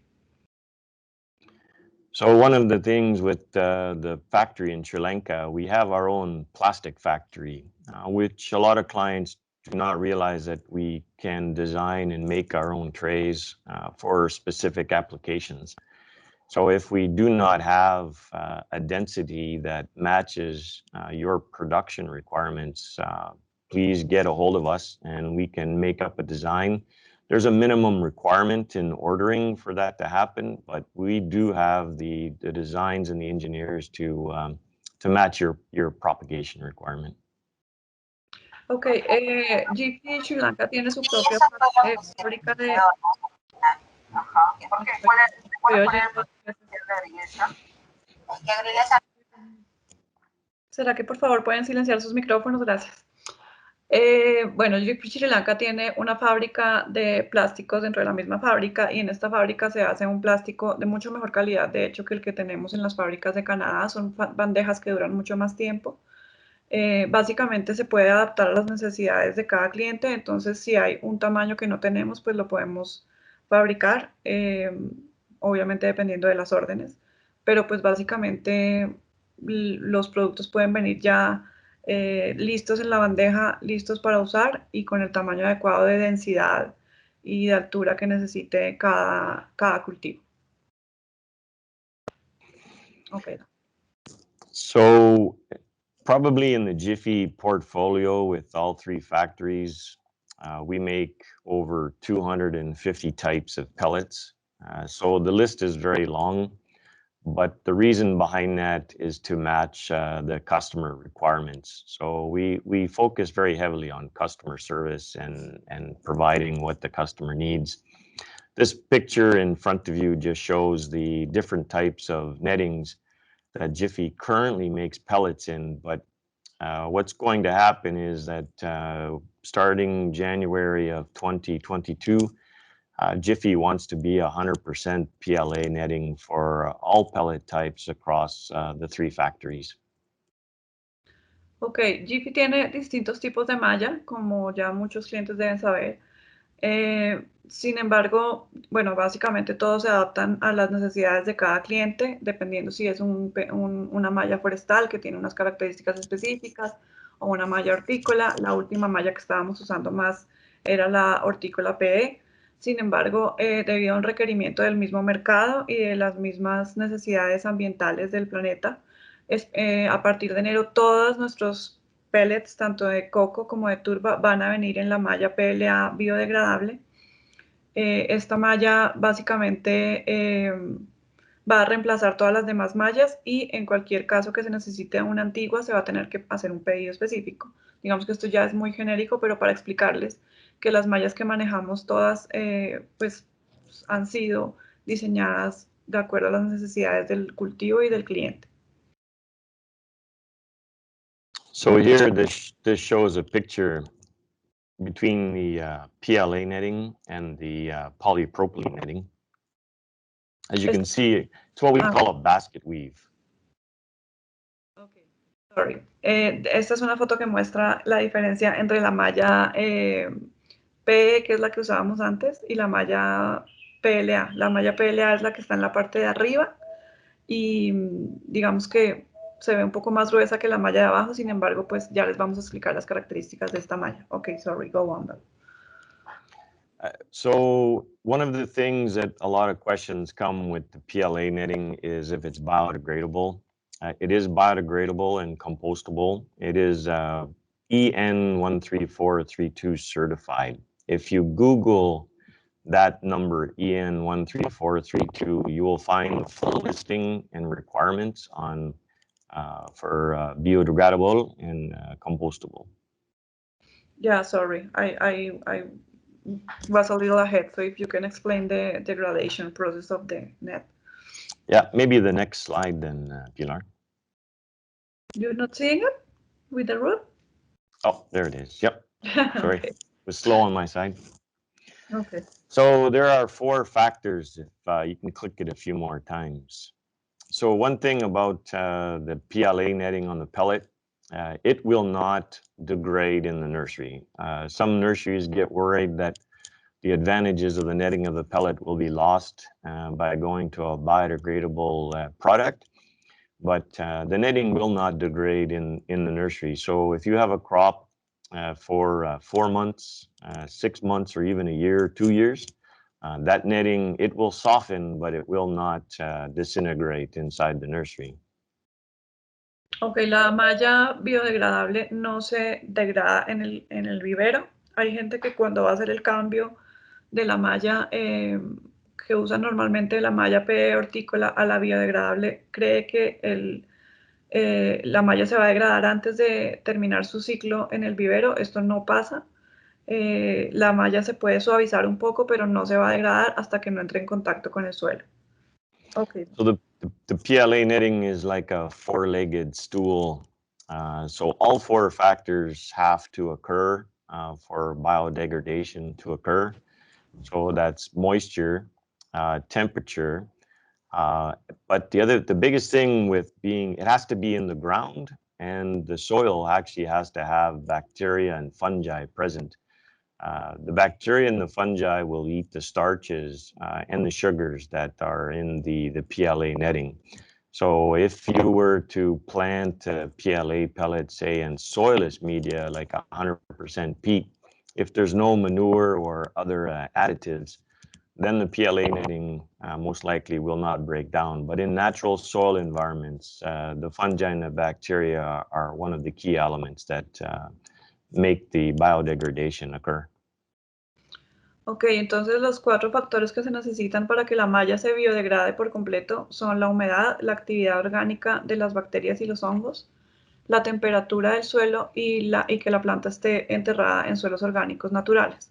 So one of the things with the factory in Sri Lanka, we have our own plastic factory, which a lot of clients do not realize that we can design and make our own trays for specific applications. So if we do not have a density that matches your production requirements, please get a hold of us and we can make up a design. There's a minimum requirement in ordering for that to happen, but we do have the designs and the engineers to match your propagation requirement.
Ok, Jiffy Sri Lanka tiene su propia fábrica de... ¿Será que por favor pueden silenciar sus micrófonos? Gracias. Bueno, Jiffy Sri Lanka tiene una fábrica de plásticos dentro de la misma fábrica y en esta fábrica se hace un plástico de mucho mejor calidad, de hecho, que el que tenemos en las fábricas de Canadá. Son bandejas que duran mucho más tiempo. Básicamente se puede adaptar a las necesidades de cada cliente, entonces si hay un tamaño que no tenemos, pues lo podemos fabricar, obviamente dependiendo de las órdenes, pero pues básicamente los productos pueden venir ya listos en la bandeja, listos para usar y con el tamaño adecuado de densidad y de altura que necesite cada cultivo. Okay.
So probably in the Jiffy portfolio with all three factories, we make over 250 types of pellets. So the list is very long, but the reason behind that is to match the customer requirements. So we focus very heavily on customer service and providing what the customer needs. This picture in front of you just shows the different types of nettings that Jiffy currently makes pellets in, but what's going to happen is that starting January of 2022, Jiffy wants to be 100% PLA netting for all pellet types across the three factories.
Ok, Jiffy tiene distintos tipos de malla, como ya muchos clientes deben saber. Sin embargo, bueno, básicamente todos se adaptan a las necesidades de cada cliente, dependiendo si es una malla forestal que tiene unas características específicas o una malla hortícola. La última malla que estábamos usando más era la hortícola PE. Sin embargo, debido a un requerimiento del mismo mercado y de las mismas necesidades ambientales del planeta, a partir de enero todos nuestros pellets, tanto de coco como de turba, van a venir en la malla PLA biodegradable. Esta malla básicamente va a reemplazar todas las demás mallas y en cualquier caso que se necesite una antigua se va a tener que hacer un pedido específico. Digamos que esto ya es muy genérico, pero para explicarles que las mallas que manejamos todas pues han sido diseñadas de acuerdo a las necesidades del cultivo y del cliente.
So here, this shows a picture between the PLA netting and the polypropylene netting. As you can see, it's what we call a basket weave.
Okay, sorry. Esta es una foto que muestra la diferencia entre la malla PE, que es la que usábamos antes, y la malla PLA. La malla PLA es la que está en la parte de arriba y digamos que se ve un poco más gruesa que la malla de abajo, sin embargo, pues ya les vamos a explicar las características de esta malla. Okay, sorry, go on.
So one of the things that a lot of questions come with the PLA netting is if it's biodegradable. It is biodegradable and compostable. It is EN13432 certified. If you Google that number, EN13432, you will find the full listing and requirements on for biodegradable and compostable.
Yeah, sorry, I was a little ahead. So if you can explain the degradation process of the net.
Yeah, maybe the next slide then, Pilar.
You're not seeing it with the root?
Oh, there it is. Yep. Sorry,
Okay.
it was slow on my side.
Okay.
So there are 4 factors. If you can click it a few more times. So one thing about the PLA netting on the pellet, it will not degrade in the nursery. Some nurseries get worried that the advantages of the netting of the pellet will be lost by going to a biodegradable product. But the netting will not degrade in the nursery. So if you have a crop for 4 months, 6 months, or even a year, 2 years, that netting, it will soften, but it will not disintegrate inside the nursery.
Ok, la malla biodegradable no se degrada en el vivero. Hay gente que cuando va a hacer el cambio de la malla que usa normalmente la malla PE hortícola a la biodegradable cree que la malla se va a degradar antes de terminar su ciclo en el vivero. Esto no pasa. La malla se puede suavizar un poco, pero no se va a degradar hasta que no entre en contacto con el suelo. Okay.
So the PLA netting is like a 4-legged stool. So all 4 factors have to occur for biodegradation to occur. So that's moisture, temperature, but the biggest thing with it has to be in the ground, and the soil actually has to have bacteria and fungi present. The bacteria and the fungi will eat the starches and the sugars that are in the PLA netting. So if you were to plant PLA pellets, say, in soilless media, like 100% peat, if there's no manure or other additives, then the PLA netting most likely will not break down. But in natural soil environments, the fungi and the bacteria are one of the key elements that make the biodegradation occur.
Ok, entonces los 4 factores que se necesitan para que la malla se biodegrade por completo son la humedad, la actividad orgánica de las bacterias y los hongos, la temperatura del suelo y que la planta esté enterrada en suelos orgánicos naturales.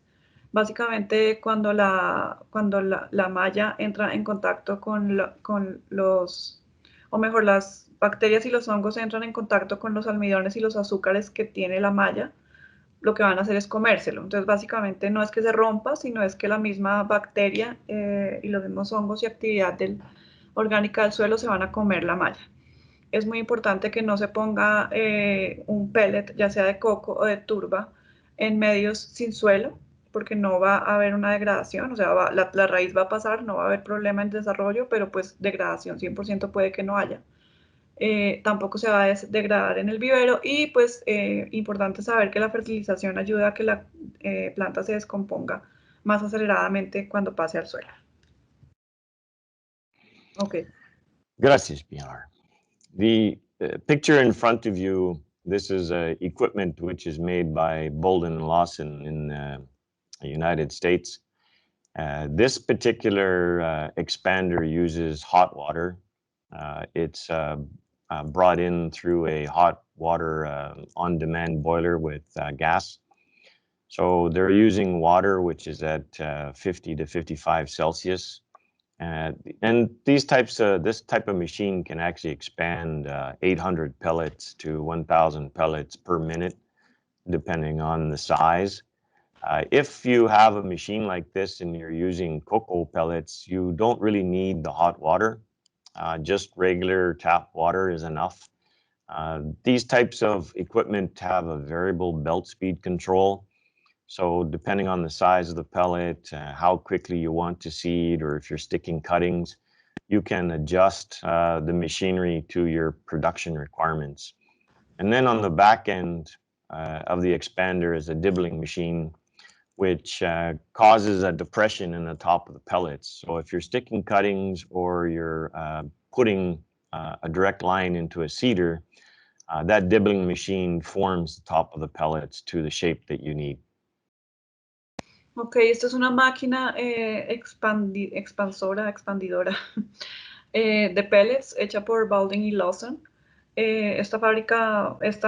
Básicamente, cuando la malla entra en contacto las bacterias y los hongos entran en contacto con los almidones y los azúcares que tiene la malla, lo que van a hacer es comérselo. Entonces, básicamente no es que se rompa, sino es que la misma bacteria y los mismos hongos y actividad orgánica del suelo se van a comer la malla. Es muy importante que no se ponga un pellet, ya sea de coco o de turba, en medios sin suelo, porque no va a haber una degradación, o sea, la raíz va a pasar, no va a haber problema en desarrollo, pero pues degradación 100% puede que no haya. Tampoco se va a degradar en el vivero y pues importante saber que la fertilización ayuda a que la planta se descomponga más aceleradamente cuando pase al suelo. Okay.
Gracias, Pilar. The picture in front of you, this is equipment which is made by Bolden & Lawson in the United States. This particular expander uses hot water. It's brought in through a hot water on-demand boiler with gas. So they're using water which is at 50 to 55 Celsius. And this type of machine can actually expand 800 pellets to 1,000 pellets per minute, depending on the size. If you have a machine like this and you're using cocoa pellets, you don't really need the hot water. Just regular tap water is enough. These types of equipment have a variable belt speed control. So depending on the size of the pellet, how quickly you want to seed, or if you're sticking cuttings, you can adjust the machinery to your production requirements. And then on the back end of the expander is a dibbling machine, which causes a depression in the top of the pellets. So if you're sticking cuttings or you're putting a direct line into a seeder, that dibbling machine forms the top of the pellets to the shape that you need.
Ok, esto es una máquina expandidora de pellets hecha por Baldwin y Lawson. Esta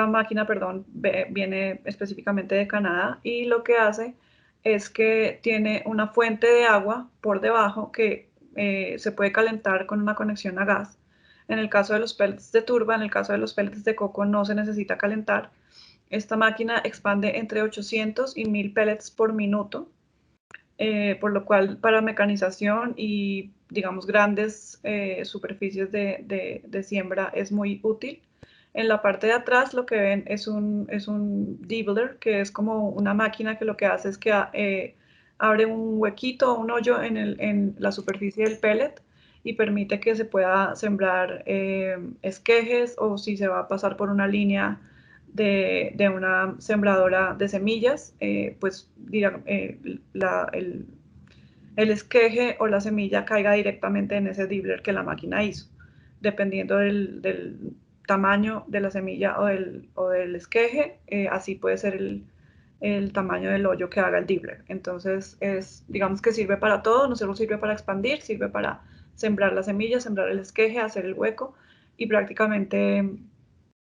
máquina, perdón, viene específicamente de Canadá y lo que hace es que tiene una fuente de agua por debajo que se puede calentar con una conexión a gas. En el caso de los pellets de turba, en el caso de los pellets de coco no se necesita calentar. Esta máquina expande entre 800 y 1000 pellets por minuto. Por lo cual para mecanización y digamos grandes superficies de siembra es muy útil. En la parte de atrás lo que ven es un dibbler, que es como una máquina que lo que hace es que abre un huequito, un hoyo en la superficie del pellet y permite que se pueda sembrar esquejes o si se va a pasar por una línea de una sembradora de semillas, pues el esqueje o la semilla caiga directamente en ese dibbler que la máquina hizo. Dependiendo del tamaño de la semilla o del esqueje, así puede ser el tamaño del hoyo que haga el dibbler. Entonces, digamos que sirve para todo, no solo sirve para expandir, sirve para sembrar la semilla, sembrar el esqueje, hacer el hueco y prácticamente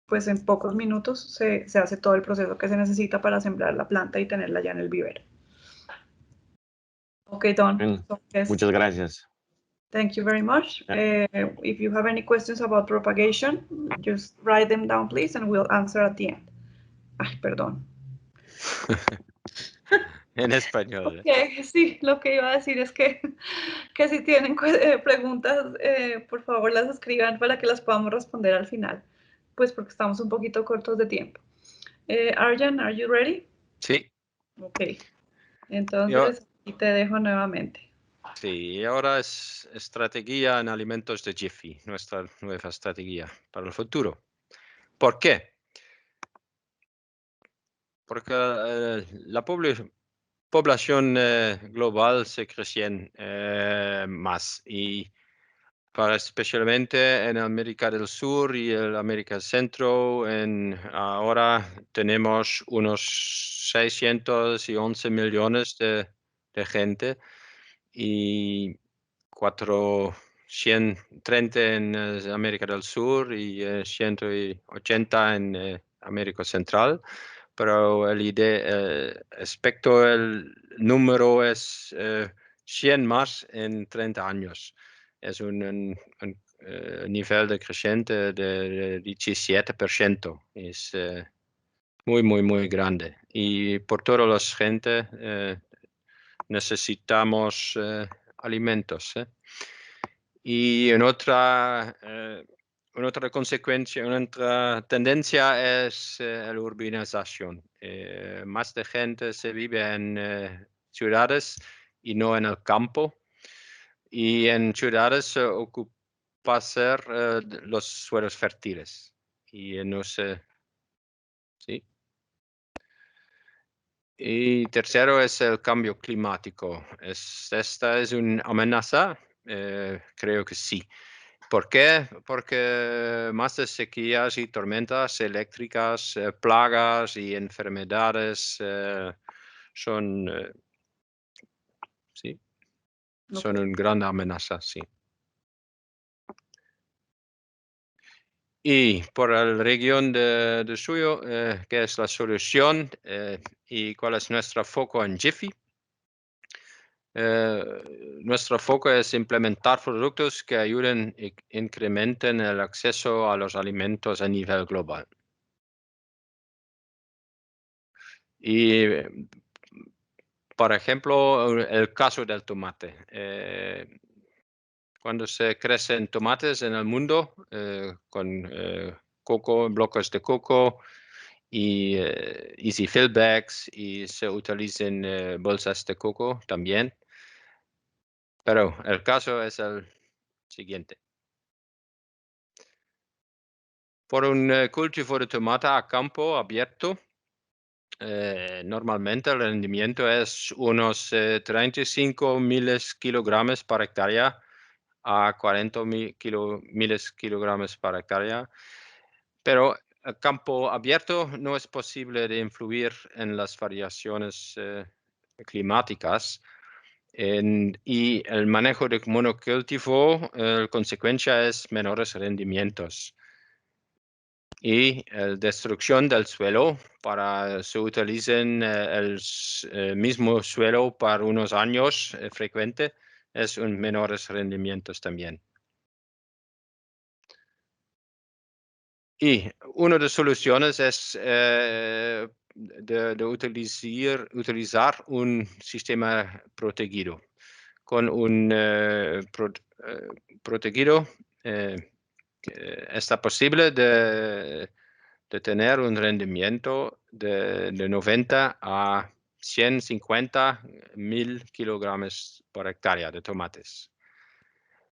pues en pocos minutos se hace todo el proceso que se necesita para sembrar la planta y tenerla ya en el vivero. Ok, Don. So, yes.
Muchas gracias.
Thank you very much. If you have any questions about propagation, just write them down, please, and we'll answer at the end. Ay, perdón.
En español.
Okay, sí, lo que iba a decir es que si tienen preguntas, por favor las escriban para que las podamos responder al final, pues porque estamos un poquito cortos de tiempo. Arjan, are you ready?
Sí.
Ok. Entonces, aquí te dejo nuevamente.
Sí, ahora es estrategia en alimentos de Jiffy, nuestra nueva estrategia para el futuro. ¿Por qué? Porque la población global se crece más y especialmente en América del Sur y el América del Centro, ahora tenemos unos 611 millones de gente y 430 en América del Sur y 180 en América Central. Pero el número es 100 más en 30 años. Es un nivel de creciente de 17%. Es muy, muy, muy grande. Y por toda la gente necesitamos alimentos. Y en otra consecuencia, otra tendencia es la urbanización. Más de gente se vive en ciudades y no en el campo. Y en ciudades se ocupa hacer los suelos fértiles. Y no sé. ¿Sí? Y tercero es el cambio climático. ¿Esta es una amenaza? Creo que sí. ¿Por qué? Porque más de sequías y tormentas eléctricas, plagas y enfermedades son una gran amenaza, sí. Y por la región de suyo, ¿qué es la solución y cuál es nuestro foco en Jiffy? Nuestro foco es implementar productos que ayuden e incrementen el acceso a los alimentos a nivel global. Y, por ejemplo, el caso del tomate. Cuando se crecen tomates en el mundo con coco, bloques de coco y easy fill bags y se utilizan bolsas de coco también. Pero el caso es el siguiente. Por un cultivo de tomate a campo abierto, normalmente el rendimiento es unos 35 miles kilogramos por hectárea a 40 miles kilogramos por hectárea. Pero el campo abierto no es posible de influir en las variaciones climáticas. Y el manejo de monocultivo, la consecuencia es menores rendimientos. Y la destrucción del suelo para se utilicen el mismo suelo para unos años frecuente es un menores rendimientos también. Y una de las soluciones es de utilizar un sistema protegido. Con un protegido está posible de tener un rendimiento de 90 a 150.000 kilogramos por hectárea de tomates.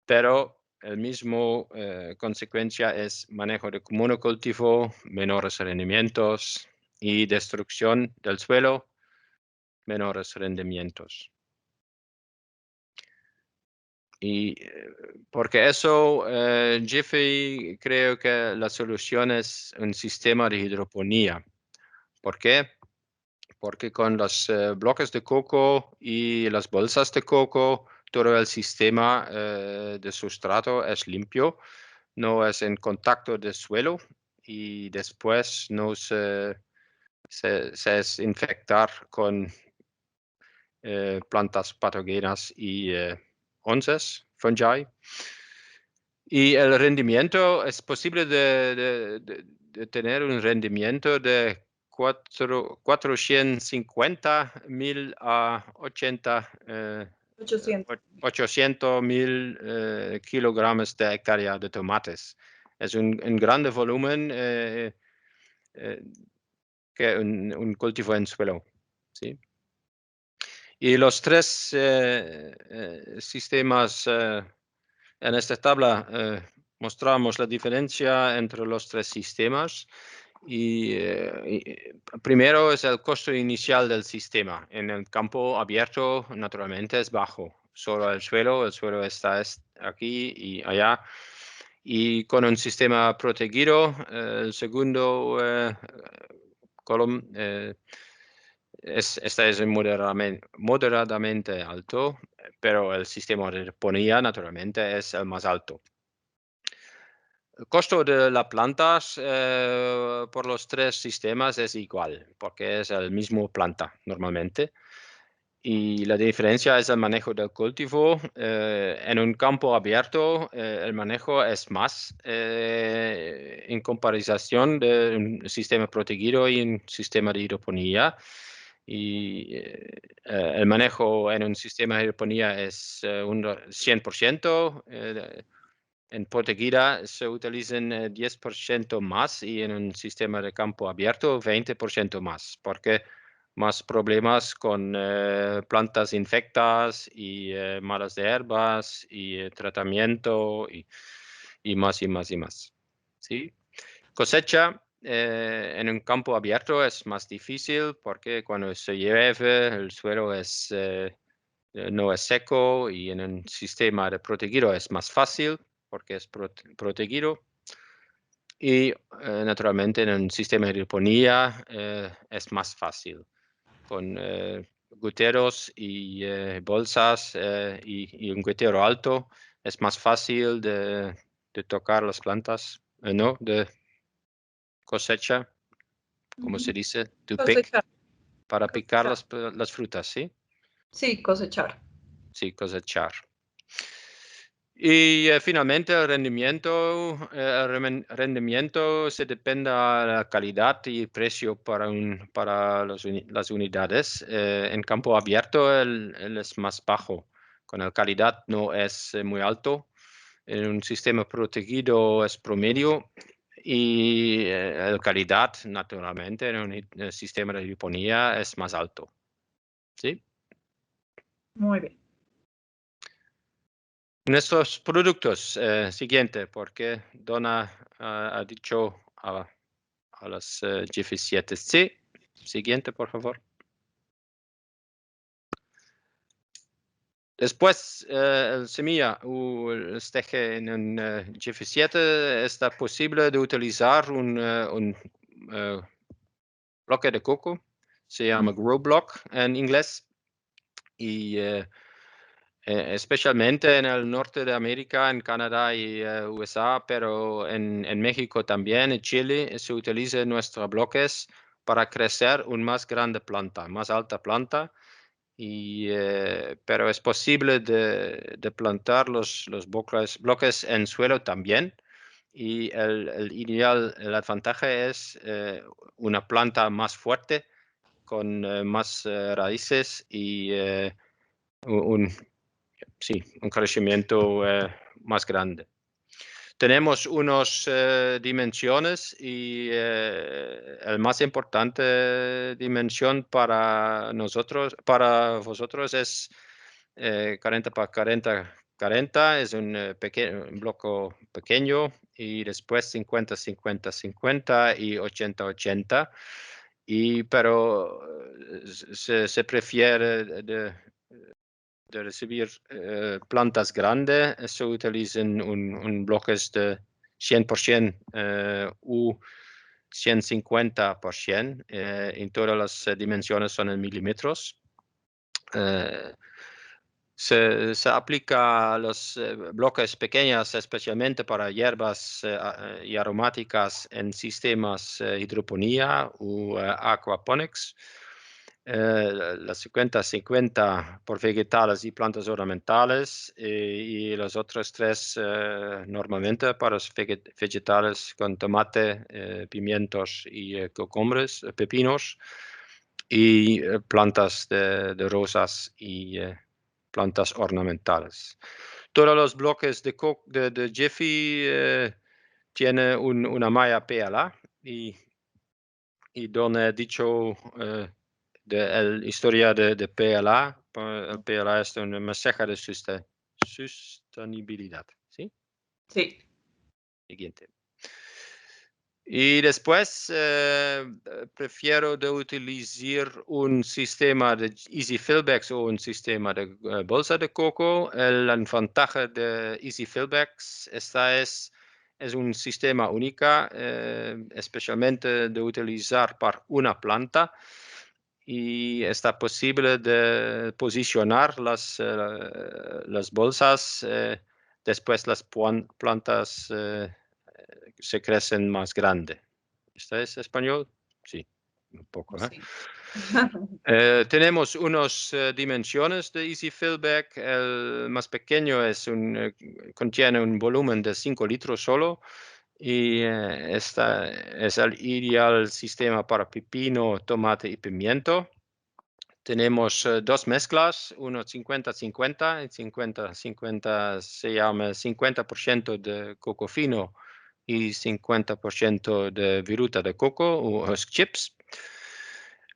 Pero el mismo consecuencia es manejo de monocultivo, menores rendimientos y destrucción del suelo, menores rendimientos. Y porque eso, Jiffy, creo que la solución es un sistema de hidroponía. ¿Por qué? Porque con los bloques de coco y las bolsas de coco, todo el sistema de sustrato es limpio, no es en contacto del suelo y después no se es infectar con plantas patógenas y onces, fungi. Y el rendimiento es posible de tener un rendimiento de 450.000 a 800.000 kilogramos de hectárea de tomates. Es un grande volumen que un cultivo en suelo. ¿Sí? Y los tres sistemas en esta tabla mostramos la diferencia entre los tres sistemas. Y primero es el costo inicial del sistema. En el campo abierto, naturalmente, es bajo. Solo el suelo está aquí y allá. Y con un sistema protegido, el segundo column, este es moderadamente alto, pero el sistema de hidroponía, naturalmente, es el más alto. El costo de las plantas por los tres sistemas es igual, porque es el mismo planta normalmente. Y la diferencia es el manejo del cultivo. En un campo abierto, el manejo es más en comparación de un sistema protegido y un sistema de hidroponía. Y el manejo en un sistema de hidroponía es un 100%. En protegida se utilizan 10% más y en un sistema de campo abierto 20% más, porque más problemas con plantas infectadas y malas de herbas y tratamiento y más y más y más. ¿Sí? Cosecha en un campo abierto es más difícil porque cuando se llueve el suelo no es seco y en un sistema de protegido es más fácil porque es protegido. Y naturalmente en un sistema de hidroponía es más fácil. Con goteros y bolsas y un gotero alto es más fácil de tocar las plantas, ¿no? De cosecha, como se dice, to pick,
Cosechar.
para picar las frutas, ¿sí?
Sí, cosechar.
Sí, cosechar. Y finalmente el rendimiento se depende de la calidad y precio para las unidades. En campo abierto él es más bajo, con la calidad no es muy alto. En un sistema protegido es promedio y la calidad naturalmente en un sistema de hidroponía es más alto. ¿Sí?
Muy bien.
Nuestros productos, siguiente, porque Donna ha dicho a las Jiffy 7C. Siguiente, por favor. Después, el semilla o el steje en un Jiffy 7 está posible de utilizar un bloque de coco. Se llama grow block en inglés. Y especialmente en el norte de América, en Canadá y USA, pero en México también, en Chile, se utilizan nuestros bloques para crecer una más grande planta, más alta planta. Pero es posible de plantar los bloques en suelo también. Y el ideal, el advantaje es una planta más fuerte, con más raíces y un crecimiento más grande. Tenemos unas dimensiones y el más importante dimensión para vosotros es 40 por 40, 40 es un bloque pequeño, y después 50, 50, 50 y 80, 80. Pero se prefiere de recibir plantas grandes, se utilizan un bloques de 100% u 150%. En todas las dimensiones son en milímetros. Se aplica a los bloques pequeños, especialmente para hierbas y aromáticas en sistemas hidroponía o aquaponics. Las 50-50 por vegetales y plantas ornamentales, y los otros 3 normalmente para los vegetales con tomate, pimientos y cucumbres, pepinos, y plantas de rosas y plantas ornamentales. Todos los bloques de Jiffy tienen una malla PLA, y donde he dicho la historia de PLA. El PLA es un mensaje de sostenibilidad. ¿Sí?
Sí.
Siguiente. Y después prefiero de utilizar un sistema de Easy Fillbacks o un sistema de bolsa de coco. El ventaja de Easy Fillbacks es un sistema único, especialmente de utilizar para una planta, y está posible de posicionar las bolsas. Después las plantas se crecen más grande. ¿Este es español? Sí, un poco.
Sí.
Tenemos unas dimensiones de Easy Fillback. El más pequeño contiene un volumen de 5 litros solo, y este es el ideal sistema para pepino, tomate y pimiento. Tenemos 2 mezclas, uno 50-50, y 50-50 se llama 50% de coco fino y 50% de viruta de coco o husk chips.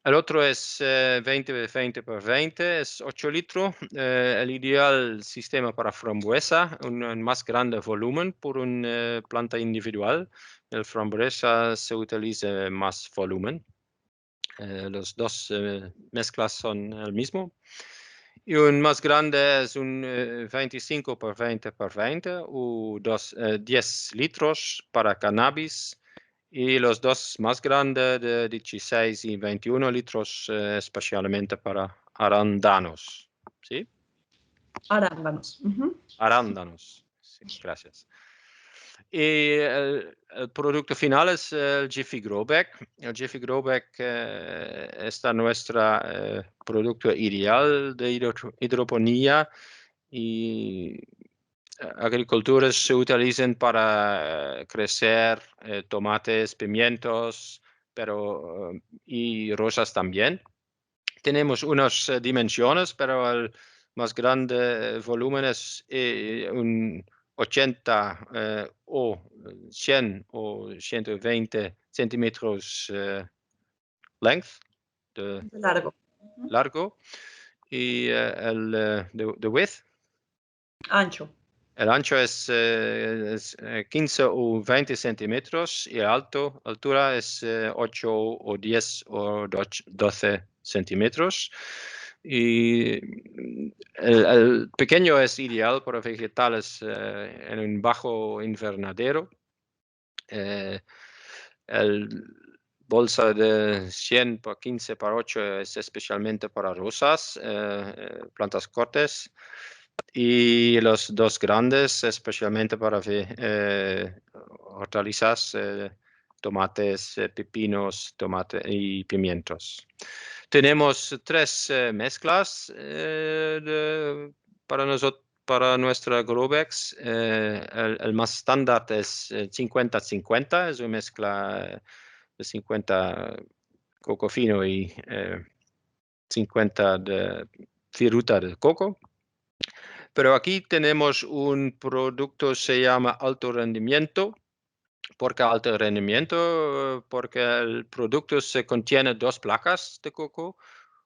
El otro es 20 por 20, es 8 litros. El ideal sistema para frambuesa, un más grande volumen por una planta individual. El frambuesa se utiliza más volumen. Los 2 mezclas son el mismo. Y un más grande es un 25 por 20 por 20 o 10 litros para cannabis. Y los 2 más grandes de 16 y 21 litros especialmente para arándanos. ¿Sí?
Arándanos.
Arándanos. Sí, gracias. Y el producto final es el Jiffy Growback. El Jiffy Growback es nuestro producto ideal de hidroponía, y agriculturas se utilizan para crecer tomates, pimientos, y rosas también. Tenemos unas dimensiones, pero el más grande volumen es un 80 o 100 o 120 centímetros length, de
Largo.
largo, y el width.
Ancho.
El ancho es 15 o 20 centímetros, y altura es 8 o 10 o 12 centímetros. Y el pequeño es ideal para vegetales en un bajo invernadero. El bolsa de 100 por 15 por 8 es especialmente para rosas, plantas cortas. Y los dos grandes especialmente para hortalizas, tomates, pepinos, tomate y pimientos. Tenemos tres mezclas para nuestra Grobex. El más estándar es 50-50, es una mezcla de 50 coco fino y 50 de fruta de coco. Pero aquí tenemos un producto, se llama alto rendimiento. ¿Por qué alto rendimiento? Porque el producto se contiene dos placas de coco,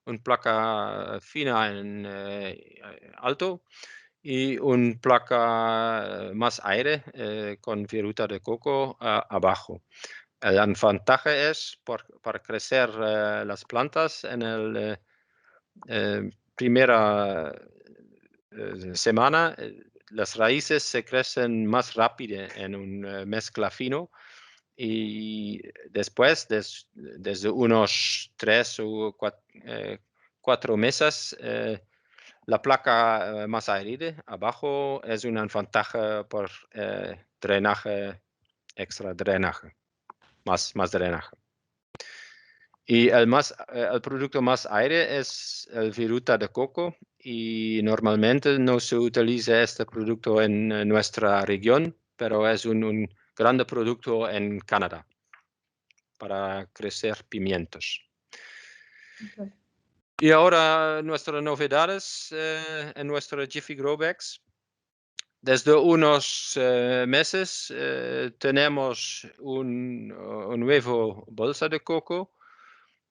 una placa fina en alto y una placa más aire con viruta de coco abajo. El ventaja es para crecer las plantas en la primera semana, las raíces se crecen más rápido en un mezcla fino y después, desde unos 3 o 4 meses, la placa más aire abajo es una ventaja por drenaje, extra drenaje, más drenaje. Y el producto más aire es el viruta de coco y normalmente no se utiliza este producto en nuestra región, pero es un grande producto en Canadá para crecer pimientos.
Okay.
Y ahora nuestras novedades en nuestra Jiffy Grobex. Desde unos meses tenemos un nuevo bolsa de coco.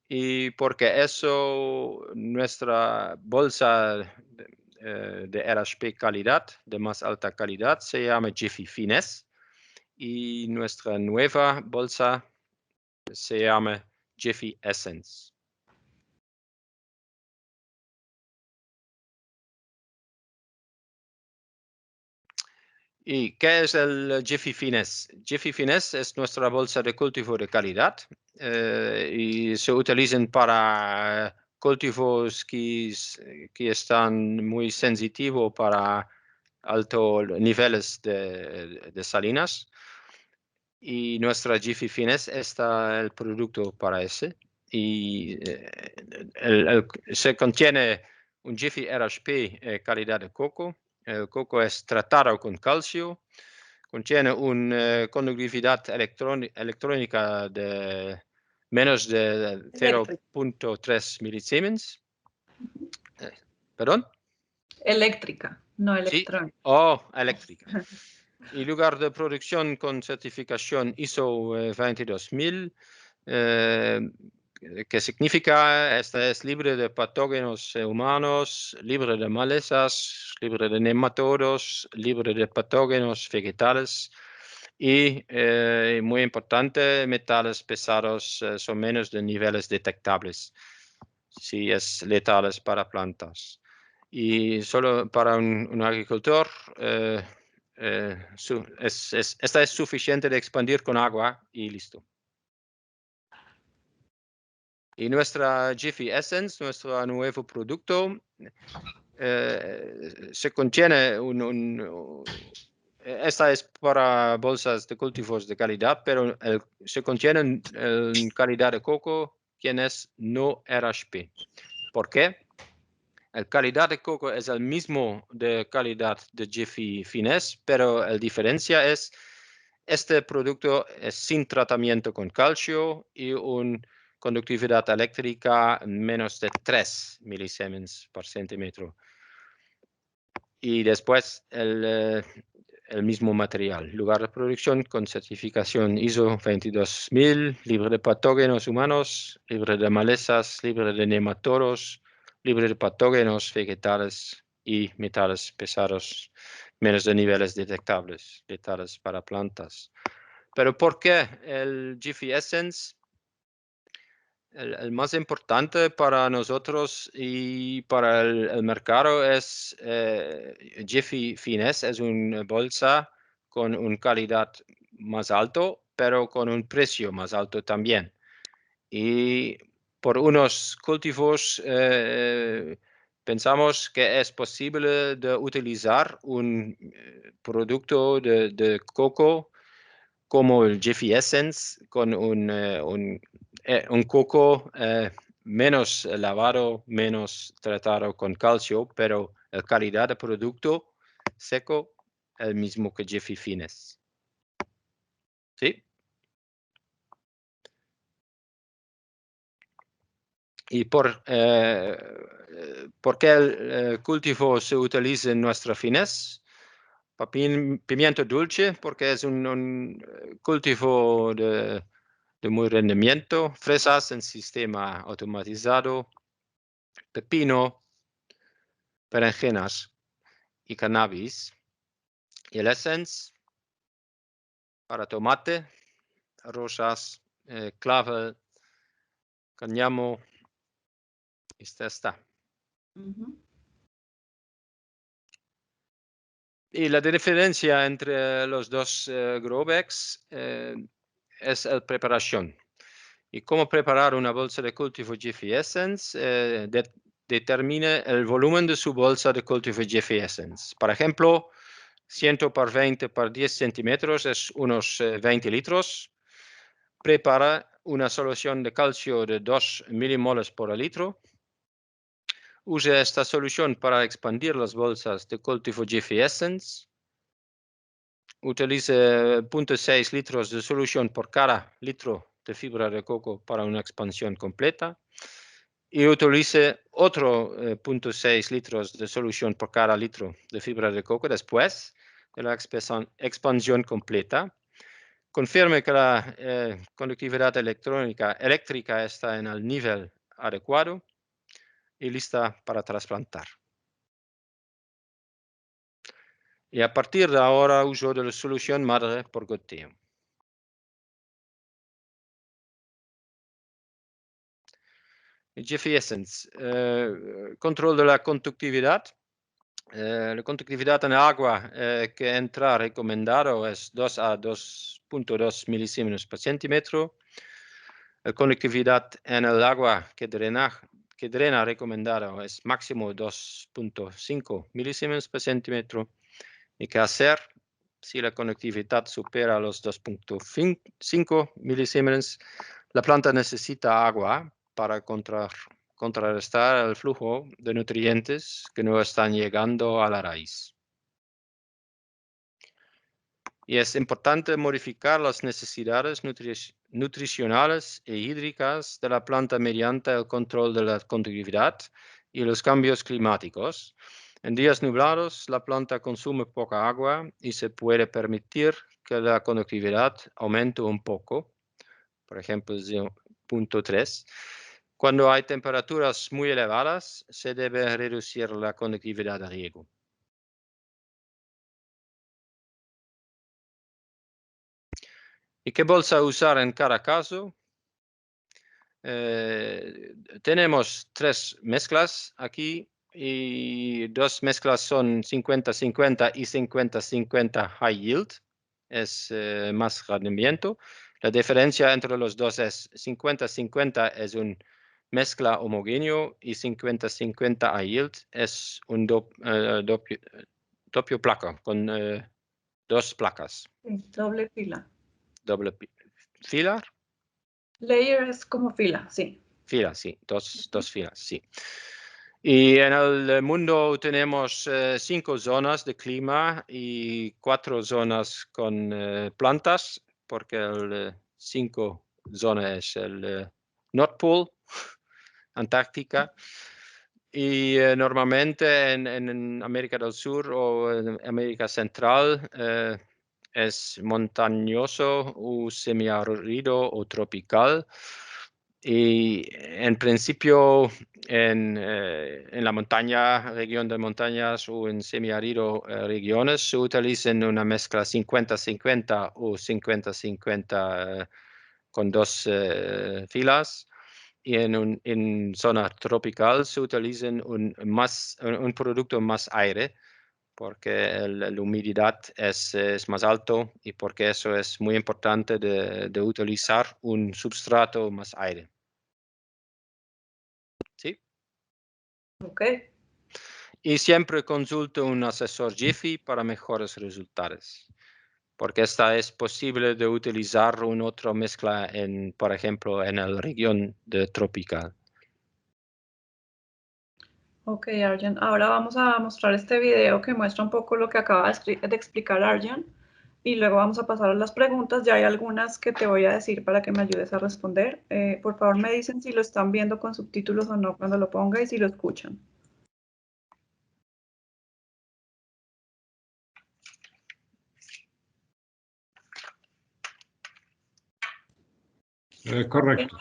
Y porque eso, nuestra bolsa de RHP calidad, de más alta calidad, se llama Jiffy Finesse. Y nuestra nueva bolsa se llama Jiffy Essence. ¿Y qué es el Jiffy Finesse? Jiffy Finesse es nuestra bolsa de cultivo de calidad y se utilizan para cultivos que están muy sensitivos para altos niveles de salinas. Y nuestra Jiffy Finesse está el producto para ese. Y se contiene un Jiffy RHP calidad de coco. El coco es tratado con calcio, contiene una conductividad electrónica de menos de 0.3 milisiemens. ¿Perdón?
Eléctrica, no
Sí.
electrónica.
Oh, eléctrica. Y lugar de producción con certificación ISO 22000. ¿Qué significa? Esta es libre de patógenos humanos, libre de malezas, libre de nematodos, libre de patógenos vegetales y, muy importante, metales pesados son menos de niveles detectables, si es letales para plantas. Y solo para un agricultor, esta es suficiente de expandir con agua y listo. Y nuestra Jiffy Essence, nuestro nuevo producto, se contiene esta es para bolsas de cultivos de calidad, pero se contiene en calidad de coco, quien es no RHP. ¿Por qué? El calidad de coco es el mismo de calidad de Jiffy Finesse, pero la diferencia es este producto es sin tratamiento con calcio y una conductividad eléctrica menos de 3 milisiemens por centímetro. Y después el mismo material. Lugar de producción con certificación ISO 22000, libre de patógenos humanos, libre de malezas, libre de nematodos, libre de patógenos vegetales y metales pesados, menos de niveles detectables, letales para plantas. Pero ¿por qué el Jiffy Essence? el más importante para nosotros y para el mercado es Jiffy Finesse, es una bolsa con una calidad más alto, pero con un precio más alto también. Y por unos cultivos pensamos que es posible de utilizar un producto de coco como el Jiffy Essence con un coco menos lavado, menos tratado con calcio, pero la calidad de producto seco es el mismo que Jiffy Finesse. ¿Sí? ¿Y por qué el cultivo se utiliza en nuestra Finesse? Pimiento dulce, porque es un cultivo de muy rendimiento, fresas en sistema automatizado, pepino, berenjenas y cannabis. Y el essence para tomate, rosas, clavel, cáñamo. Esta está. Y la diferencia entre los dos grow bags es la preparación. Y cómo preparar una bolsa de cultivo Jiffy Essence determina el volumen de su bolsa de cultivo Jiffy Essence. Por ejemplo, 100 por 20 por 10 centímetros es unos 20 litros. Prepara una solución de calcio de 2 milimoles por litro. Use esta solución para expandir las bolsas de cultivo Jiffy Essence. Utilice 0.6 litros de solución por cada litro de fibra de coco para una expansión completa. Y utilice otro 0.6 litros de solución por cada litro de fibra de coco después de la expansión completa. Confirme que la conductividad eléctrica está en el nivel adecuado y lista para trasplantar. Y a partir de ahora uso de la solución madre por goteo. Jiffy Essence, control de la conductividad. La conductividad en agua que entra recomendado es 2 a 2.2 milímetros por centímetro. La conductividad en el agua que drena recomendado es máximo 2.5 milímetros por centímetro. ¿Y qué hacer si la conductividad supera los 2.5 milímetros? La planta necesita agua para contrarrestar el flujo de nutrientes que no están llegando a la raíz. Y es importante modificar las necesidades nutricionales e hídricas de la planta mediante el control de la conductividad y los cambios climáticos. En días nublados, la planta consume poca agua y se puede permitir que la conductividad aumente un poco, por ejemplo, 0.3. Cuando hay temperaturas muy elevadas, se debe reducir la conductividad de riego. ¿Y qué bolsa usar en cada caso? Tenemos 3 mezclas aquí y 2 mezclas son 50-50 y 50-50 high yield. Es más rendimiento. La diferencia entre los dos es 50-50 es un mezcla homogéneo y 50-50 high yield es un doppio placa con 2 placas.
Doble fila.
Doble fila.
Layer es como fila, sí.
Fila, sí, dos filas, sí. Y en el mundo tenemos 5 zonas de clima y 4 zonas con plantas, porque el 5 zonas es el North Pole, Antártica. Y normalmente en América del Sur o en América Central es montañoso o semiárido o tropical. Y en principio en la montaña, región de montañas o en semiárido regiones se utilizan una mezcla 50-50 o 50-50 con 2 filas. y en zona tropical se utiliza un producto más aire, porque la humedad es más alto y porque eso es muy importante de utilizar un substrato más aire. ¿Sí?
Ok.
Y siempre consulto un asesor Jiffy para mejores resultados, porque esta es posible de utilizar una otra mezcla, por ejemplo, en la región tropical.
Ok, Arjan. Ahora vamos a mostrar este video que muestra un poco lo que acaba de explicar Arjan y luego vamos a pasar a las preguntas. Ya hay algunas que te voy a decir para que me ayudes a responder. Por favor, me dicen si lo están viendo con subtítulos o no cuando lo ponga y si lo escuchan.
Correcto.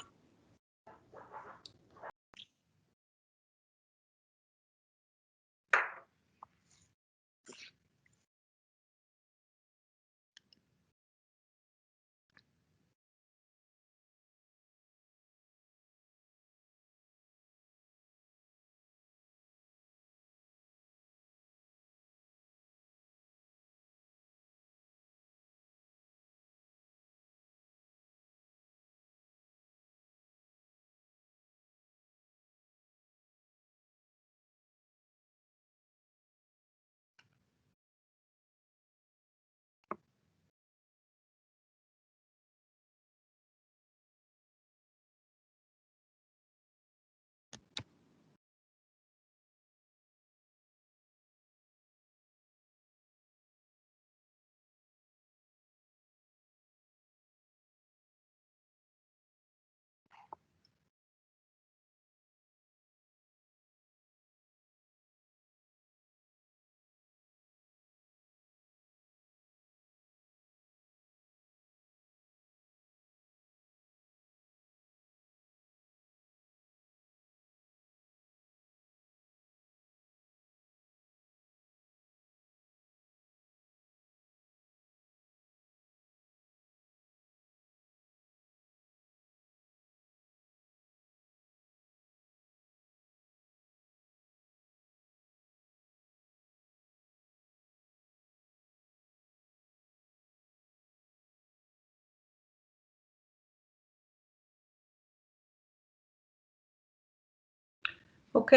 Ok,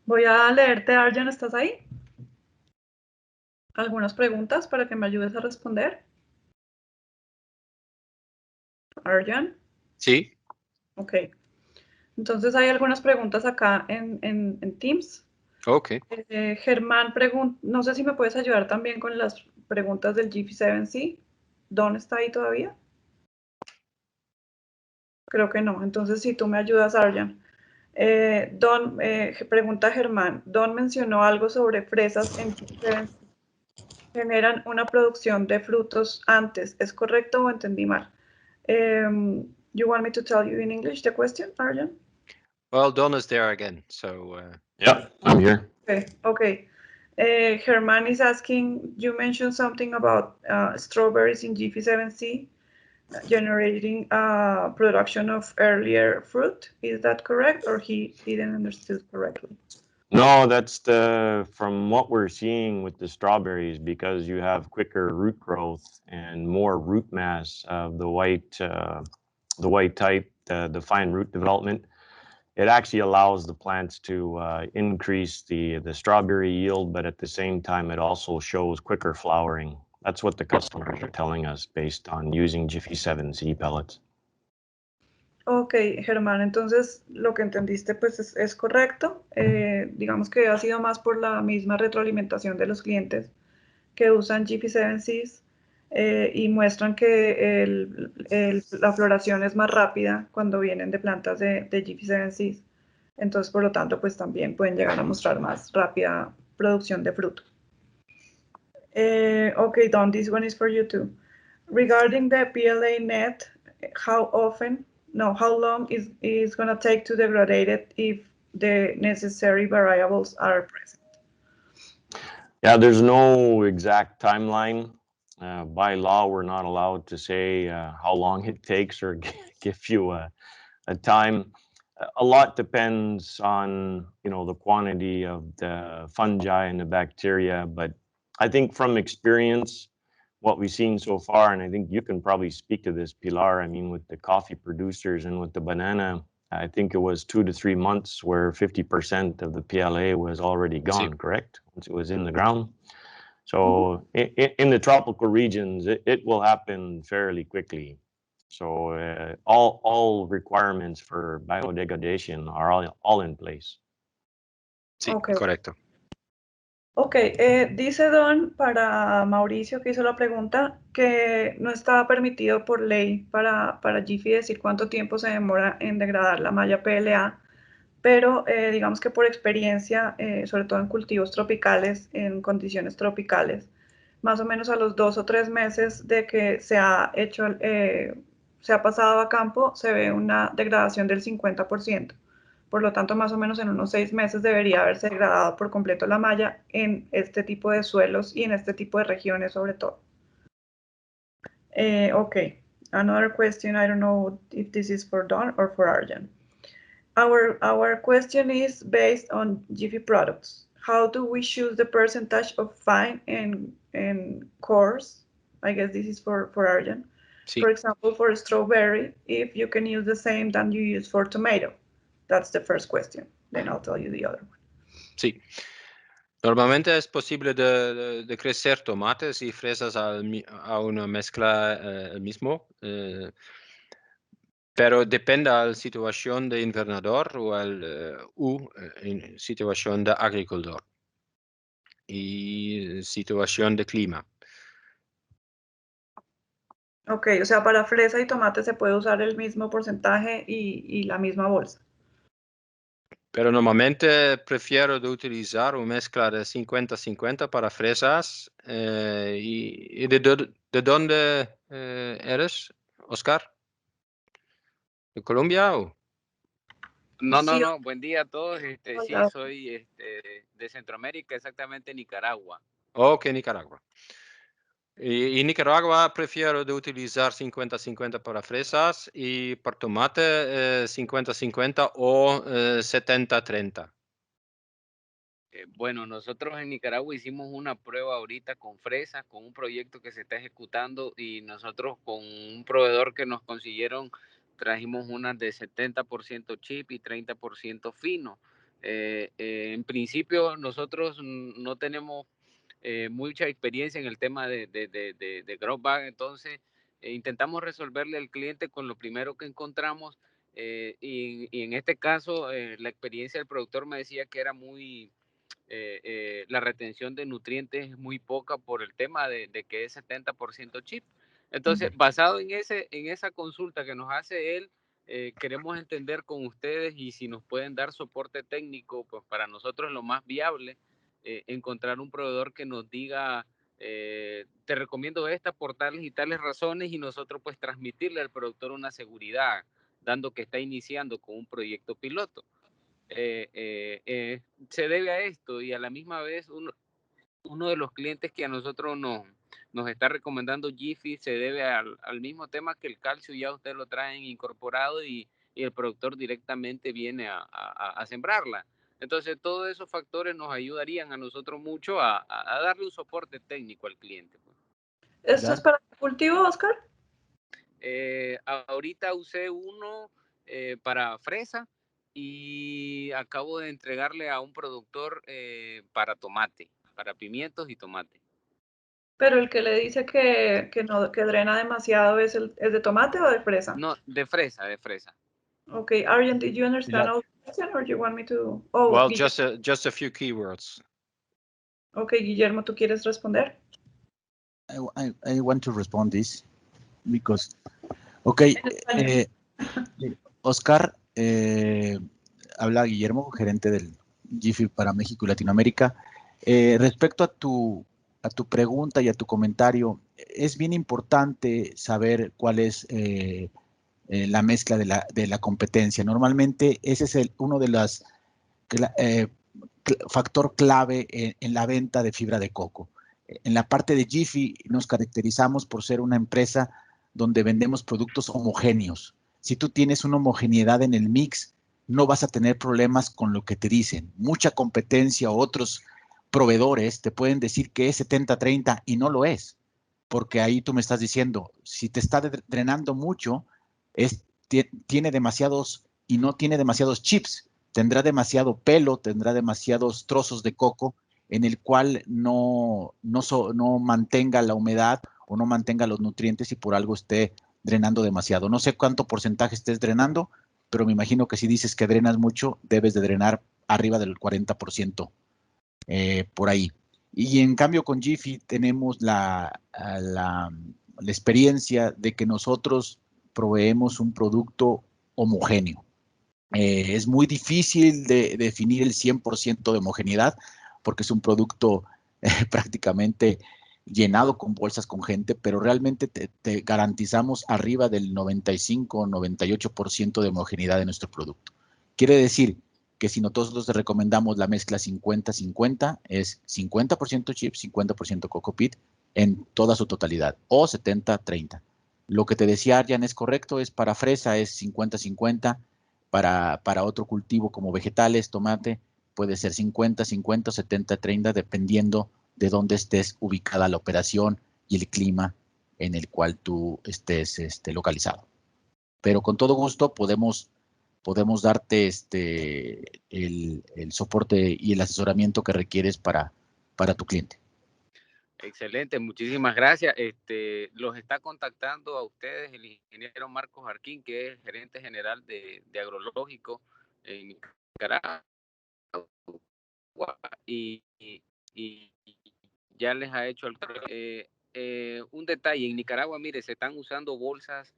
voy a leerte, Arjan, ¿estás ahí? Algunas preguntas para que me ayudes a responder. Arjan.
Sí.
Ok. Entonces hay algunas preguntas acá en Teams.
Ok.
Germán pregunta, no sé si me puedes ayudar también con las preguntas del GP7C. ¿Don está ahí todavía? Creo que no. Entonces, si tú me ayudas, Arjan. Pregunta Germán. Don mencionó algo sobre fresas en GP7C. Generan una producción de frutos antes. ¿Es correcto o entendí mal? You want me to tell you in English the question, Arjan?
Well, Don is there again, so.
Yeah, I'm here.
Okay. Herman is asking, you mentioned something about strawberries in GP7C generating production of earlier fruit. Is that correct, or he didn't understand correctly?
No, that's from what we're seeing with the strawberries, because you have quicker root growth and more root mass of the white type, the fine root development. It actually allows the plants to increase the strawberry yield, but at the same time, it also shows quicker flowering. That's what the customers are telling us based on using Jiffy 7C pellets.
Ok, Germán, entonces lo que entendiste pues es correcto. Digamos que ha sido más por la misma retroalimentación de los clientes que usan GP7Cs y muestran que la floración es más rápida cuando vienen de plantas de GP7Cs. Entonces, por lo tanto, pues también pueden llegar a mostrar más rápida producción de fruto. Okay, Don, this one is for you too. Regarding the PLA net, how long is going to take to degrade it if the necessary variables are present?
Yeah, there's no exact timeline. By law, we're not allowed to say how long it takes or give you time. A lot depends on, the quantity of the fungi and the bacteria, but I think from experience, what we've seen so far, and I think you can probably speak to this, Pilar, I mean, with the coffee producers and with the banana, I think it was 2 to 3 months where 50% of the PLA was already gone, correct? Once it was in the ground. So in the tropical regions, it will happen fairly quickly. So all requirements for biodegradation are all in place.
Sí,
Okay.
correcto.
Ok, dice Don para Mauricio que hizo la pregunta que no estaba permitido por ley para Jiffy decir cuánto tiempo se demora en degradar la malla PLA, pero digamos que por experiencia, sobre todo en cultivos tropicales, en condiciones tropicales, más o menos a los 2 o 3 meses de que se ha hecho, se ha pasado a campo, se ve una degradación del 50%. Por lo tanto, más o menos en unos 6 meses debería haberse degradado por completo la malla en este tipo de suelos y en este tipo de regiones sobre todo. Okay, another question, I don't know if this is for Don or for Arjan. Our question is based on Jiffy products. How do we choose the percentage of fine and coarse? I guess this is for Arjan.
Sí.
For example, for strawberry, if you can use the same than you use for tomato. That's the first question. Then I'll tell you the other one.
Sí. Normalmente es posible de crecer tomates y fresas a una mezcla mismo, pero depende de la situación de invernador o en situación de agricultor y situación de clima.
Ok, o sea, para fresa y tomate se puede usar el mismo porcentaje y la misma bolsa.
Pero normalmente prefiero de utilizar una mezcla de 50-50 para fresas. ¿Y de dónde eres, Oscar? ¿De Colombia o?
No, buen día a todos. Sí,
Hola.
soy de Centroamérica, exactamente Nicaragua.
Ok, Nicaragua. Y Nicaragua prefiero de utilizar 50-50 para fresas y para tomate 50-50 o 70-30.
Bueno, nosotros en Nicaragua hicimos una prueba ahorita con fresas, con un proyecto que se está ejecutando y nosotros con un proveedor que nos consiguieron trajimos unas de 70% chip y 30% fino. En principio nosotros no tenemos mucha experiencia en el tema de grow bag, entonces intentamos resolverle al cliente con lo primero que encontramos y en este caso la experiencia del productor me decía que era muy... la retención de nutrientes es muy poca por el tema de que es 70% chip. Entonces, basado en esa consulta que nos hace él, queremos entender con ustedes y si nos pueden dar soporte técnico, pues para nosotros es lo más viable, encontrar un proveedor que nos diga, te recomiendo esta por tales y tales razones y nosotros pues transmitirle al productor una seguridad, dando que está iniciando con un proyecto piloto. Se debe a esto y a la misma vez uno de los clientes que a nosotros nos está recomendando Jiffy se debe al mismo tema que el calcio ya ustedes lo traen incorporado y el productor directamente viene a sembrarla. Entonces todos esos factores nos ayudarían a nosotros mucho a darle un soporte técnico al cliente.
¿Esto es para cultivo, Oscar?
Ahorita usé uno para fresa y acabo de entregarle a un productor para tomate, para pimientos y tomate.
Pero el que le dice que drena demasiado ¿es de tomate o de fresa?
No, de fresa.
Okay, Arjen, did you understand all the question or do you want me to? Oh,
Well,
Guillermo.
just a few keywords.
Okay, Guillermo, ¿tú quieres responder?
I want to respond this because, okay, Oscar, habla Guillermo, gerente del Jiffy para México y Latinoamérica. Respecto a tu pregunta y a tu comentario, es bien importante saber cuál es la mezcla de la competencia. Normalmente ese es uno de los factor clave en la venta de fibra de coco. En la parte de Jiffy nos caracterizamos por ser una empresa donde vendemos productos homogéneos. si tú tienes una homogeneidad en el mix, no vas a tener problemas con lo que te dicen. Mucha competencia o otros proveedores te pueden decir que es 70-30 y no lo es, porque ahí tú me estás diciendo, si te está drenando mucho, tiene demasiados y no tiene demasiados chips, tendrá demasiado pelo, tendrá demasiados trozos de coco en el cual no mantenga la humedad o no mantenga los nutrientes y por algo esté drenando demasiado. No sé cuánto porcentaje estés drenando, pero me imagino que si dices que drenas mucho, debes de drenar arriba del 40% por ahí. Y en cambio con Jiffy tenemos la experiencia de que nosotros proveemos un producto homogéneo. Es muy difícil de definir el 100% de homogeneidad porque es un producto prácticamente llenado con bolsas con gente, pero realmente te garantizamos arriba del 95 o 98% de homogeneidad de nuestro producto. Quiere decir que si nosotros te recomendamos la mezcla 50-50, es 50% chips, 50% coco peat en toda su totalidad, o 70-30. Lo que te decía Arjan es correcto, es para fresa, es 50-50, para otro cultivo como vegetales, tomate, puede ser 50-50, 70-30, dependiendo de dónde estés ubicada la operación y el clima en el cual tú estés localizado. Pero con todo gusto podemos darte el soporte y el asesoramiento que requieres para tu cliente.
Excelente, muchísimas gracias. Los está contactando a ustedes el ingeniero Marcos Jarquín, que es gerente general de Agrológico en Nicaragua, y ya les ha hecho un detalle. En Nicaragua, mire, se están usando bolsas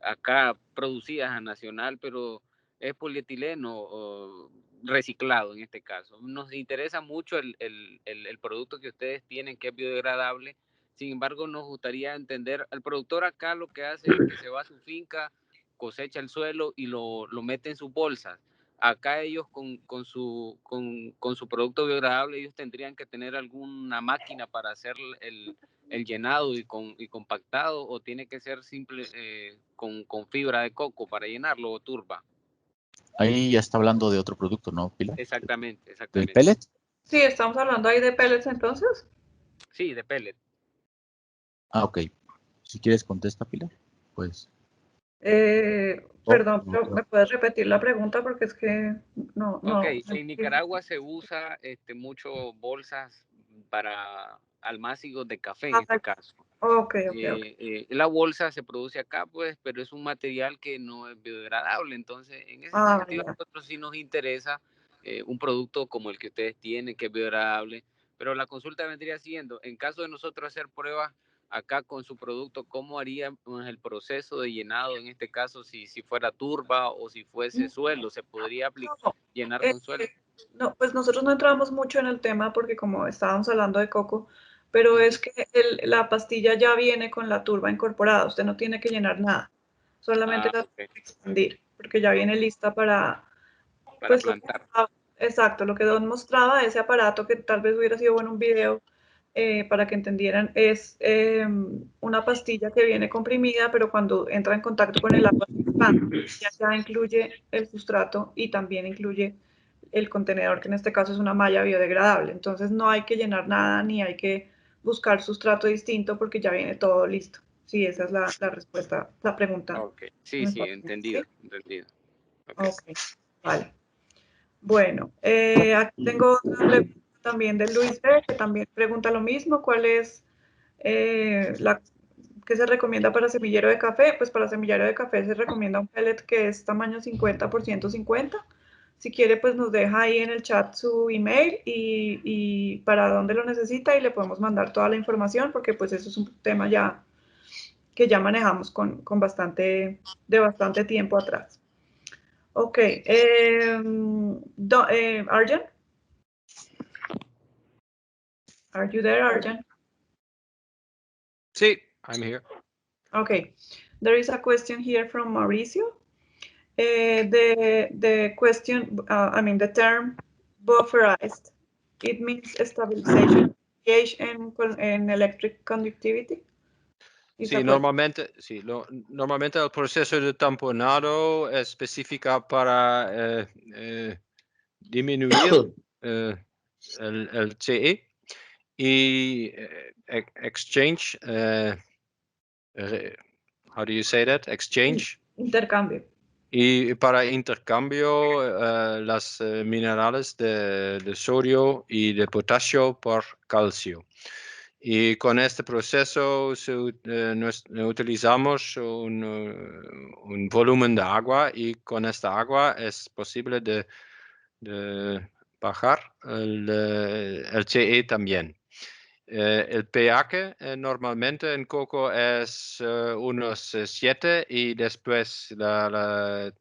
acá producidas a nacional, pero es polietileno reciclado en este caso. Nos interesa mucho el producto que ustedes tienen, que es biodegradable. Sin embargo, nos gustaría entender, el productor acá lo que hace es que se va a su finca, cosecha el suelo y lo mete en sus bolsas. Acá ellos con su producto biodegradable, ellos tendrían que tener alguna máquina para hacer el llenado y compactado, o tiene que ser simple con fibra de coco para llenarlo, o turba.
Ahí ya está hablando de otro producto, ¿no, Pilar?
Exactamente.
¿Del pellet?
Sí, estamos hablando ahí de pellets entonces.
Sí, de pellet.
Ok. Si quieres contesta, Pilar, pues.
Perdón, pero ¿me puedes repetir la pregunta? Porque es que no.
Ok, en Nicaragua se usa mucho bolsas para almácigos de café en este caso.
Ok.
La bolsa se produce acá, pues, pero es un material que no es biodegradable. Entonces, en ese sentido, a nosotros sí nos interesa un producto como el que ustedes tienen, que es biodegradable. Pero la consulta vendría siendo, en caso de nosotros hacer pruebas acá con su producto, ¿cómo haríamos el proceso de llenado en este caso? Si fuera turba o si fuese suelo, ¿se podría llenar con suelo?
No, pues nosotros no entramos mucho en el tema porque como estábamos hablando de coco, pero es que la pastilla ya viene con la turba incorporada, usted no tiene que llenar nada, solamente la tiene que expandir, porque ya viene lista para pues,
plantar.
Exacto, lo que Don mostraba, ese aparato que tal vez hubiera sido bueno un video para que entendieran, es una pastilla que viene comprimida, pero cuando entra en contacto con el agua se expande. Ya incluye el sustrato y también incluye el contenedor, que en este caso es una malla biodegradable. Entonces no hay que llenar nada ni hay que buscar sustrato distinto porque ya viene todo listo. Sí, esa es la respuesta, la pregunta.
Ok, sí, entendido.
Ok, vale. Bueno, aquí tengo otra pregunta también de Luis B, que también pregunta lo mismo. ¿Cuál es qué se recomienda para semillero de café? Pues para semillero de café se recomienda un pellet que es tamaño 50 por 150. Si quiere, pues nos deja ahí en el chat su email y para dónde lo necesita y le podemos mandar toda la información porque pues eso es un tema ya que ya manejamos con bastante tiempo atrás. Ok. Arjan? Are you there, Arjan?
Sí, I'm here.
Okay. There is a question here from Mauricio. The question, the term bufferized, it means stabilization, pH and electric conductivity?
Sí, normalmente el proceso de tamponado es específico para disminuir el CE y exchange, how do you say that? Exchange.
Intercambio.
Y para intercambio las minerales de sodio y de potasio por calcio. Y con este proceso utilizamos un volumen de agua y con esta agua es posible de bajar el CE también. El pH normalmente en coco es unos 7 y después el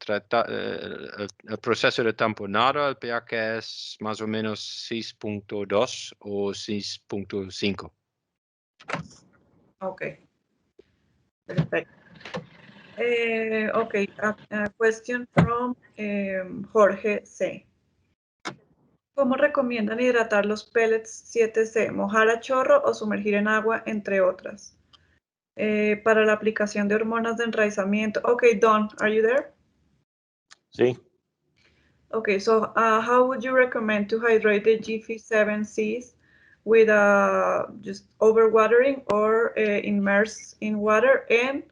proceso de tamponado, el pH es más o menos 6.2 o 6.5.
Ok, perfecto. Okay, a question from Jorge C. ¿Cómo recomiendan hidratar los pellets 7C? ¿Mojar a chorro o sumergir en agua, entre otras? Para la aplicación de hormonas de enraizamiento. Okay, Don, are you there?
Sí.
Okay, so how would you recommend to hydrate the Jiffy 7Cs with just overwatering or immerse in water and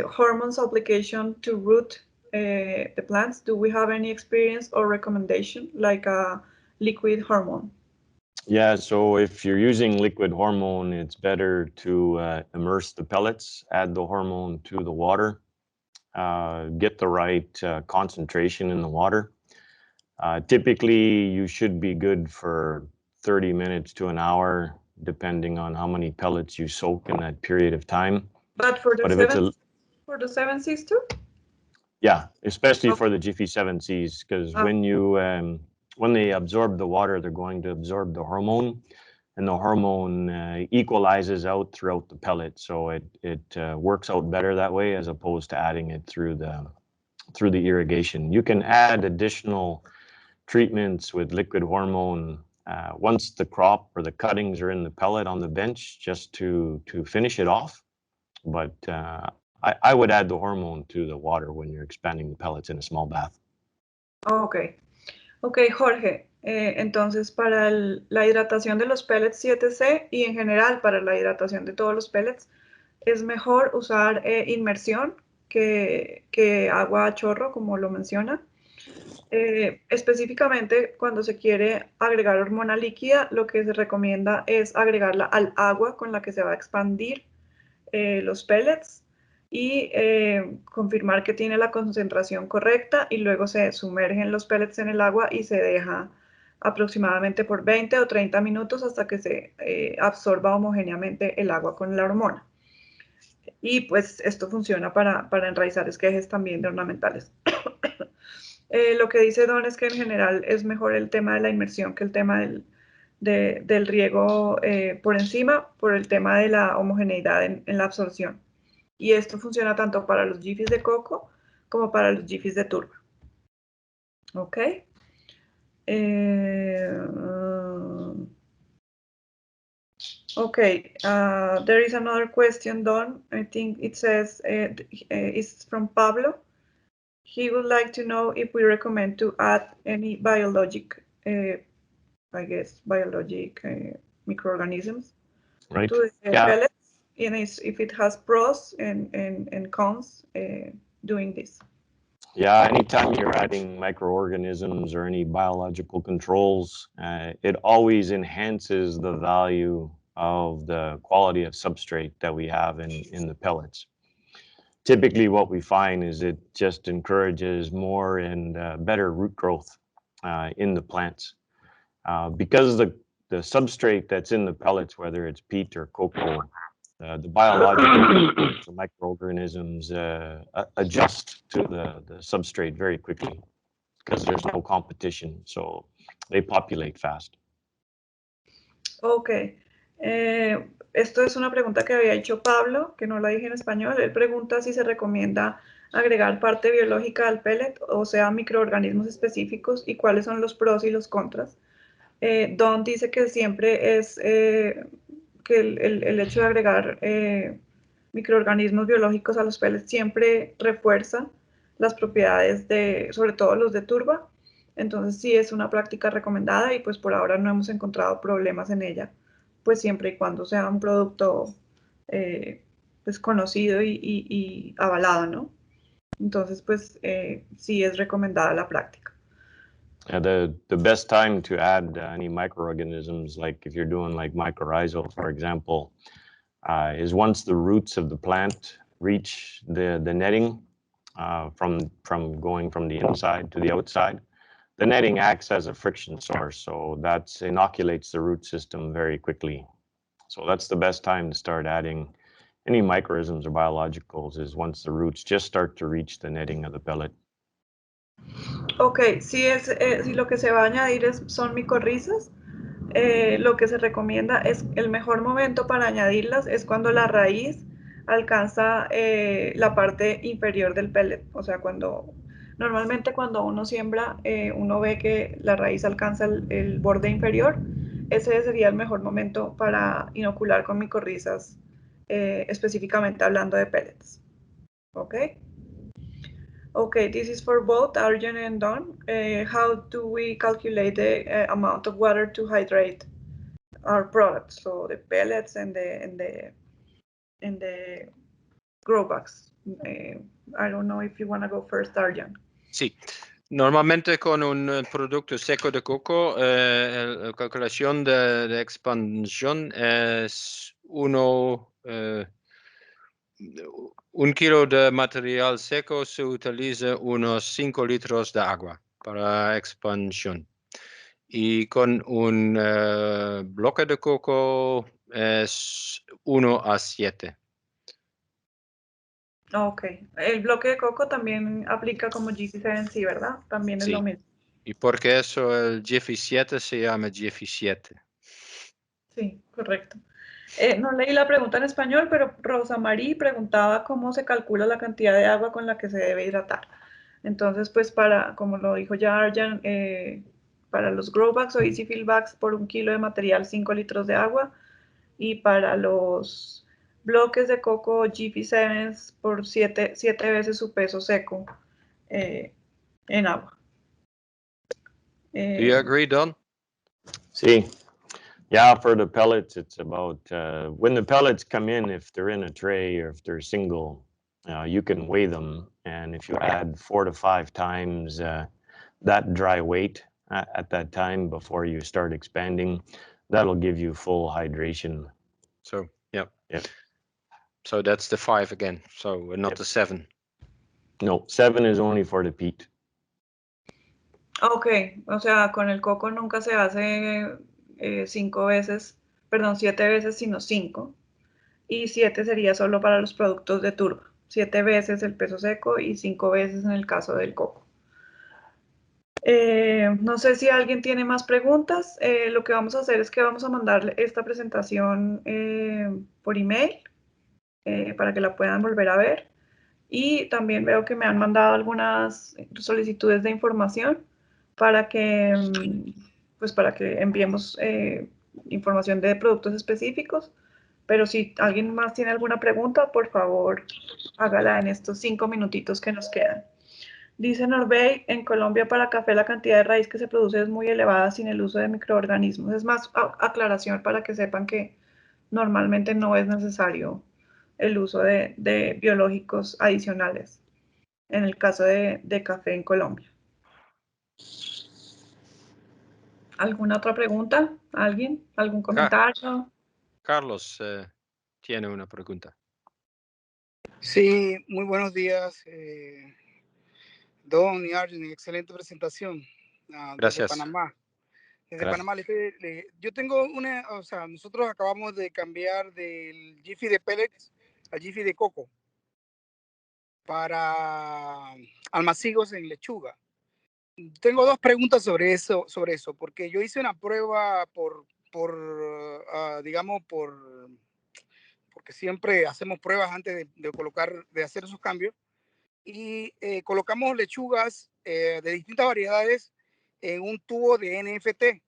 hormones application to root the plants? Do we have any experience or recommendation like a liquid hormone?
Yeah, so if you're using liquid hormone, it's better to immerse the pellets, add the hormone to the water, get the right concentration in the water. Typically, you should be good for 30 minutes to an hour, depending on how many pellets you soak in that period of time.
But for the 7Cs too?
Yeah, especially for the Jiffy 7Cs, because when they absorb the water, they're going to absorb the hormone, and the hormone equalizes out throughout the pellet, so it works out better that way as opposed to adding it through the irrigation. You can add additional treatments with liquid hormone once the crop or the cuttings are in the pellet on the bench, just to finish it off. But I would add the hormone to the water when you're expanding the pellets in a small bath.
Okay. Ok, Jorge, entonces para la hidratación de los pellets 7C y en general para la hidratación de todos los pellets, es mejor usar inmersión que agua a chorro, como lo menciona. Específicamente, cuando se quiere agregar hormona líquida, lo que se recomienda es agregarla al agua con la que se va a expandir los pellets y confirmar que tiene la concentración correcta, y luego se sumergen los pellets en el agua y se deja aproximadamente por 20 o 30 minutos hasta que se absorba homogéneamente el agua con la hormona. Y pues esto funciona para enraizar esquejes también de ornamentales. Lo que dice Don es que en general es mejor el tema de la inmersión que el tema del riego por encima, por el tema de la homogeneidad en la absorción. Y esto funciona tanto para los Jiffys de coco como para los Jiffys de turba. ¿Ok? Okay, there is another question, Don. I think it says, it's from Pablo. He would like to know if we recommend to add any biologic, microorganisms
Right.
to the pellets, and if it has pros and cons doing this.
Yeah, anytime you're adding microorganisms or any biological controls, it always enhances the value of the quality of substrate that we have in the pellets. Typically what we find is it just encourages more and better root growth in the plants. Because the substrate that's in the pellets, whether it's peat or cocoa, the biological microorganisms adjust to the substrate very quickly because there's no competition, so they populate fast.
Ok. Esto es una pregunta que había hecho Pablo, que no la dije en español. Él pregunta si se recomienda agregar parte biológica al pellet, o sea, microorganismos específicos, y cuáles son los pros y los contras. Don dice que siempre es que el hecho de agregar microorganismos biológicos a los pellets siempre refuerza las propiedades de, sobre todo los de turba. Entonces sí es una práctica recomendada y pues por ahora no hemos encontrado problemas en ella, pues siempre y cuando sea un producto pues conocido y avalado, ¿no? Entonces pues sí es recomendada la práctica.
The best time to add any microorganisms, like if you're doing like mycorrhizal, for example, is once the roots of the plant reach the netting from going from the inside to the outside. The netting acts as a friction source, so that inoculates the root system very quickly. So that's the best time to start adding any microorganisms or biologicals, is once the roots just start to reach the netting of the pellet.
Ok, si lo que se va a añadir son micorrizas, lo que se recomienda es el mejor momento para añadirlas es cuando la raíz alcanza la parte inferior del pellet. O sea, normalmente cuando uno siembra, uno ve que la raíz alcanza el borde inferior. Ese sería el mejor momento para inocular con micorrizas, específicamente hablando de pellets. ¿Ok? Okay, this is for both Arjun and Don. How do we calculate the amount of water to hydrate our products? So the pellets and the grow bags. I don't know if you want to go first, Arjun.
Sí. Normalmente con un producto seco de coco, la calculación de expansión es 1 kilo de material seco se utiliza unos 5 litros de agua para expansión. Y con un bloque de coco es 1:7.
Ok, el bloque de coco también aplica como GP7, ¿verdad? También es
Sí.
lo mismo.
Y porque eso el Jiffy 7 se llama Jiffy 7.
Sí, correcto. No leí la pregunta en español, pero Rosa Marie preguntaba cómo se calcula la cantidad de agua con la que se debe hidratar. Entonces, pues como lo dijo ya Arjan, para los grow bags o easy fill bags por 1 kilo de material 5 litros de agua, y para los bloques de coco GP7 por 7 veces su peso seco en agua.
Do you agree, Don?
See, yeah, for the pellets, it's about when the pellets come in, if they're in a tray or if they're single, you can weigh them. And if you add 4 to 5 times that dry weight at that time before you start expanding, that'll give you full hydration.
So, yeah.
Yep.
So that's the 5 again. So not
Yep.
the 7.
No, 7 is only for the peat.
Ok, o sea, con el coco nunca se hace 7 veces, sino 5. Y 7 sería solo para los productos de turba. 7 veces el peso seco y 5 veces en el caso del coco. No sé si alguien tiene más preguntas. Lo que vamos a hacer es que vamos a mandarle esta presentación por email para que la puedan volver a ver. Y también veo que me han mandado algunas solicitudes de información para que enviemos información de productos específicos. Pero si alguien más tiene alguna pregunta, por favor, hágala en estos 5 minutitos que nos quedan. Dice Norbey, en Colombia para café la cantidad de raíz que se produce es muy elevada sin el uso de microorganismos. Es más aclaración para que sepan que normalmente no es necesario el uso de biológicos adicionales en el caso de café en Colombia. ¿Alguna otra pregunta? ¿Alguien? ¿Algún comentario?
Carlos tiene una pregunta.
Sí, muy buenos días, Don y Arjen, excelente presentación desde
Gracias.
Panamá. Desde
Gracias.
Panamá, yo tengo nosotros acabamos de cambiar del Jiffy de pellets al Jiffy de coco para almacigos en lechuga. Tengo 2 preguntas sobre eso, porque yo hice una prueba porque siempre hacemos pruebas antes de hacer esos cambios. Y colocamos lechugas de distintas variedades en un tubo de NFT.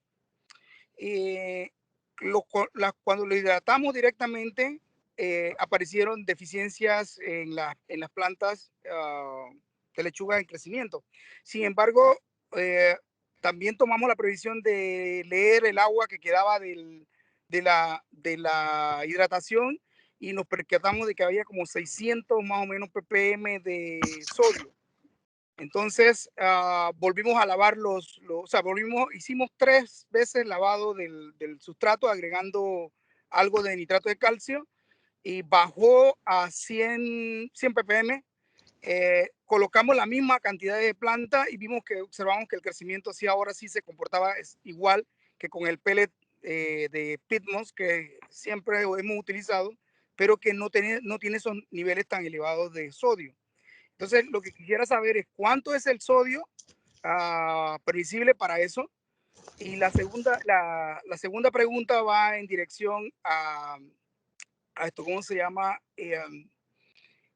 Cuando lo hidratamos directamente, aparecieron deficiencias en las plantas de lechuga en crecimiento. Sin embargo, también tomamos la previsión de leer el agua que quedaba de la hidratación y nos percatamos de que había como 600 más o menos ppm de sodio. Entonces volvimos a lavar o sea, hicimos 3 veces lavado del sustrato agregando algo de nitrato de calcio y bajó a 100 ppm. Colocamos la misma cantidad de planta y observamos que el crecimiento sí ahora sí se comportaba igual que con el pellet de Pitmoss que siempre hemos utilizado, pero que no tiene esos niveles tan elevados de sodio. Entonces, lo que quisiera saber es cuánto es el sodio previsible para eso. Y la segunda pregunta va en dirección a esto, ¿cómo se llama?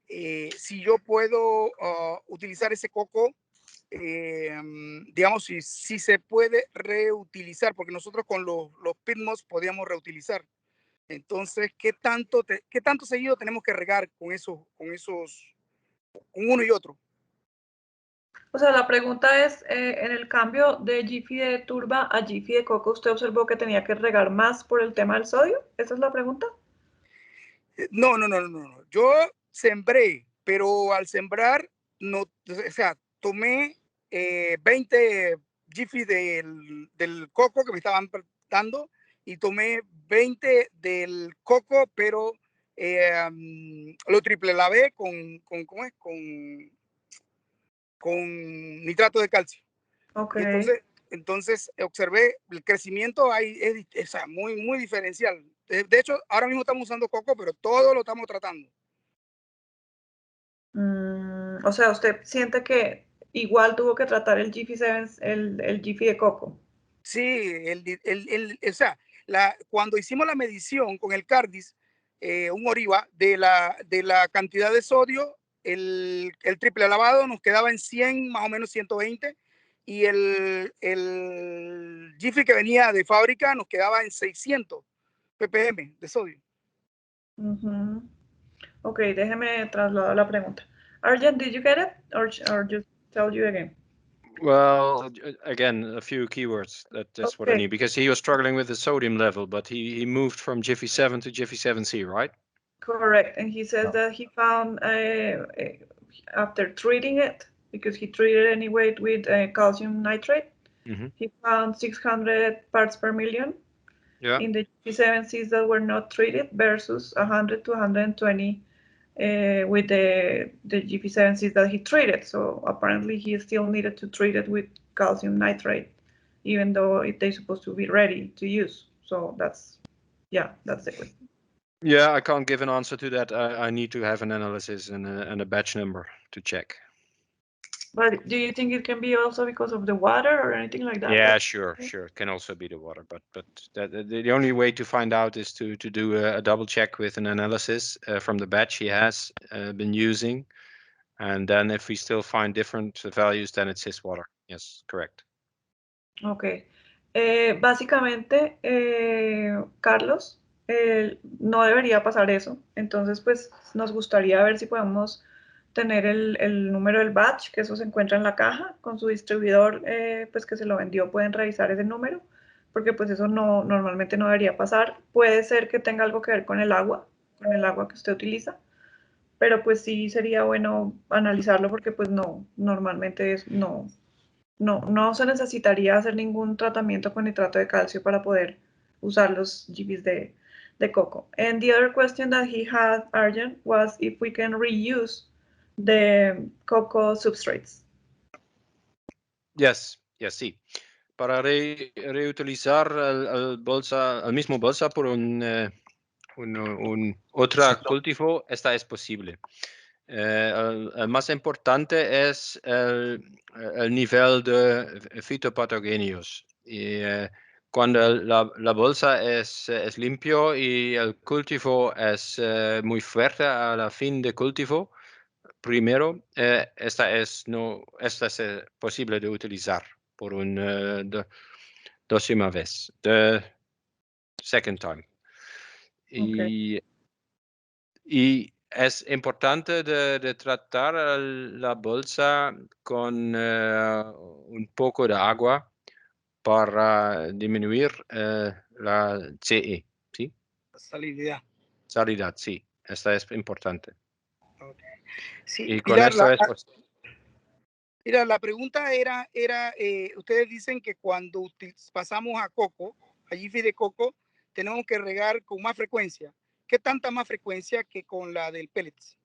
Si yo puedo utilizar ese coco, digamos, si se puede reutilizar, porque nosotros con los Pitmoss podíamos reutilizar. Entonces, ¿qué tanto seguido tenemos que regar con uno y otro?
O sea, la pregunta es, en el cambio de Jiffy de turba a Jiffy de coco, ¿usted observó que tenía que regar más por el tema del sodio? ¿Esa es la pregunta?
No. Yo sembré, pero al sembrar, no, o sea, tomé 20 Jiffy del coco que me estaban dando y tomé 20 del coco, pero lo triple lavé ¿cómo es? Con nitrato de calcio.
Ok.
Y entonces observé el crecimiento ahí es o sea, muy diferencial. De hecho, ahora mismo estamos usando coco, pero todo lo estamos tratando.
O sea, ¿usted siente que igual tuvo que tratar el Jiffy 7, el Jiffy de coco?
Sí, o sea, cuando hicimos la medición con el Cardis, un Oriva, de la cantidad de sodio, el triple lavado nos quedaba en 100, más o menos 120, y el Jiffy que venía de fábrica nos quedaba en 600 ppm de sodio.
Ok, déjeme trasladar la pregunta. Arjen, did you get it? Or just tell you again?
Well, again, a few keywords. That's what I
Okay.
need, because he was struggling with the sodium level, but he moved from Jiffy 7 to Jiffy 7C, right?
Correct. And he says that he found, after treating it, because he treated anyway with calcium nitrate, he found 600 parts per million in the G7Cs that were not treated versus 100 to 120 with the GP7Cs that he treated. So apparently he still needed to treat it with calcium nitrate, even though they're supposed to be ready to use. So that's the question.
Yeah, I can't give an answer to that. I need to have an analysis and a batch number to check.
But do you think it can be also because of the water or anything like that?
Yeah, sure. It can also be the water, but the only way to find out is to do a double check with an analysis from the batch he has been using, and then if we still find different values, then it's his water. Yes, correct.
Ok. Básicamente, Carlos, no debería pasar eso. Entonces, pues nos gustaría ver si podemos tener el número del batch, que eso se encuentra en la caja, con su distribuidor, pues que se lo vendió, pueden revisar ese número, porque pues eso normalmente no debería pasar. Puede ser que tenga algo que ver con el agua que usted utiliza, pero pues sí sería bueno analizarlo porque pues normalmente no se necesitaría hacer ningún tratamiento con nitrato de calcio para poder usar los GPs de coco. And the other question that he had, Arjen, was if we can reuse the cocoa substrates.
Yes, sí. Para reutilizar el mismo bolsa por un otro cultivo, esta es posible. El más importante es el nivel de fitopatogenios. Y cuando la bolsa es limpio y el cultivo es muy fuerte a la fin de cultivo, primero, esta es posible de utilizar por una décima vez, the second time.
Okay.
Y Y es importante de tratar la bolsa con un poco de agua para disminuir la CE, ¿sí?
Salinidad.
Salinidad, sí. Esta es importante.
Okay. Sí,
Y con
Pilar,
esto es...
mira, la pregunta era ustedes dicen que cuando pasamos a coco, a Jiffy de coco, tenemos que regar con más frecuencia. ¿Qué tanta más frecuencia que con la del pellets?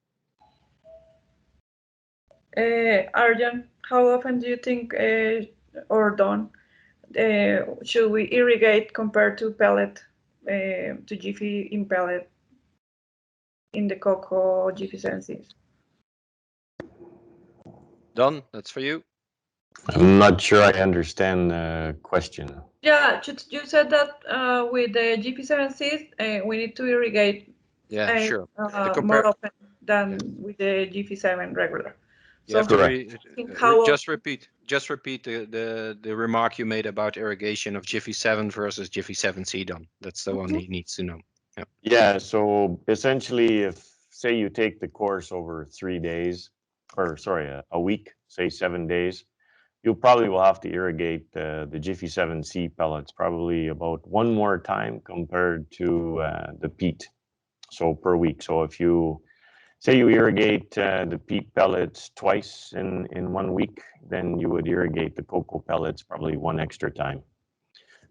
Arjan, how often do you think, or Don, should we irrigate compared to pellet, to Jiffy in pellet in the cocoa Jiffy senses?
Don, that's for you.
I'm not sure I understand the question.
Yeah, you said that with the GP7C, we need to irrigate
Sure.
more often than with the GP7 regular.
You have
to
just repeat the remark you made about irrigation of Jiffy 7 versus Jiffy 7C, Don. That's the one he needs to know.
Yeah, so essentially, if say you take the course over 3 days, or sorry, a week, say 7 days, you probably will have to irrigate the Jiffy 7C pellets probably about one more time compared to the peat, so per week. So if you say you irrigate the peat pellets twice in 1 week, then you would irrigate the cocoa pellets probably one extra time.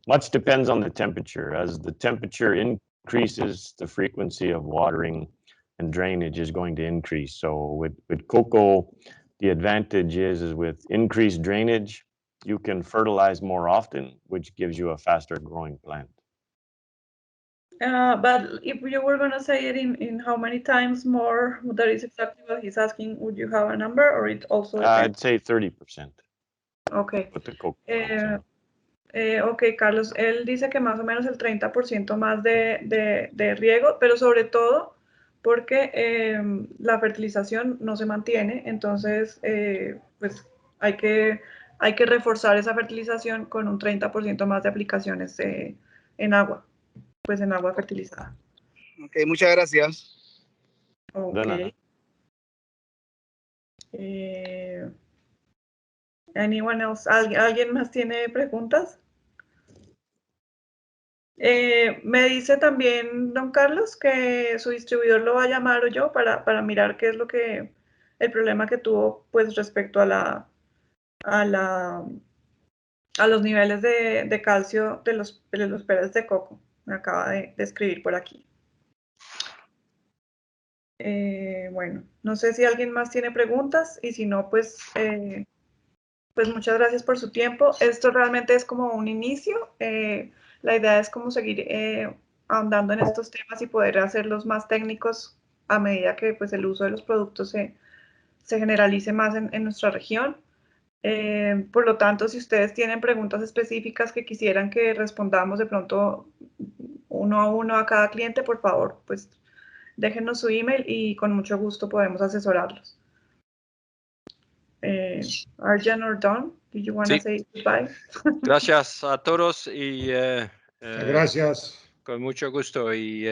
Much depends on the temperature. As the temperature increases, the frequency of watering and drainage is going to increase. So with cocoa, the advantage is with increased drainage, you can fertilize more often, which gives you a faster growing plant.
But if you were going to say it in how many times more, that is exactly what he's asking. Would you have a number, or it also
I'd say 30%.
Okay.
With the cocoa.
Ok, Carlos, él dice que más o menos el 30% más de riego, pero sobre todo porque la fertilización no se mantiene, entonces pues hay que reforzar esa fertilización con un 30% más de aplicaciones en agua, pues en agua fertilizada.
Ok, muchas gracias.
Ok. Anyone else? ¿Alguien más tiene preguntas? Me dice también don Carlos que su distribuidor lo va a llamar o yo para mirar qué es lo que el problema que tuvo pues respecto a los niveles de calcio de los pellets de coco. Me acaba de escribir por aquí. Bueno, no sé si alguien más tiene preguntas y si no, pues muchas gracias por su tiempo. Esto realmente es como un inicio. La idea es como seguir ahondando en estos temas y poder hacerlos más técnicos a medida que pues, el uso de los productos se generalice más en nuestra región. Por lo tanto, si ustedes tienen preguntas específicas que quisieran que respondamos de pronto uno a uno a cada cliente, por favor, pues déjenos su email y con mucho gusto podemos asesorarlos. Arjan or Don, do you want to say goodbye?
Gracias a todos y
gracias.
Con mucho gusto y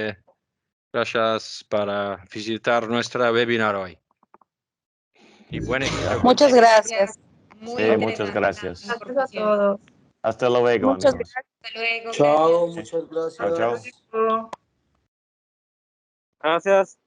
gracias para visitar nuestra webinar hoy. Y
muchas gracias.
Muchas gracias.
Gracias a todos.
Hasta luego,
muchas
amigos.
gracias.
Hasta luego.
Chao,
Gracias.
muchas gracias.
Chao, chao.
Gracias.
Gracias.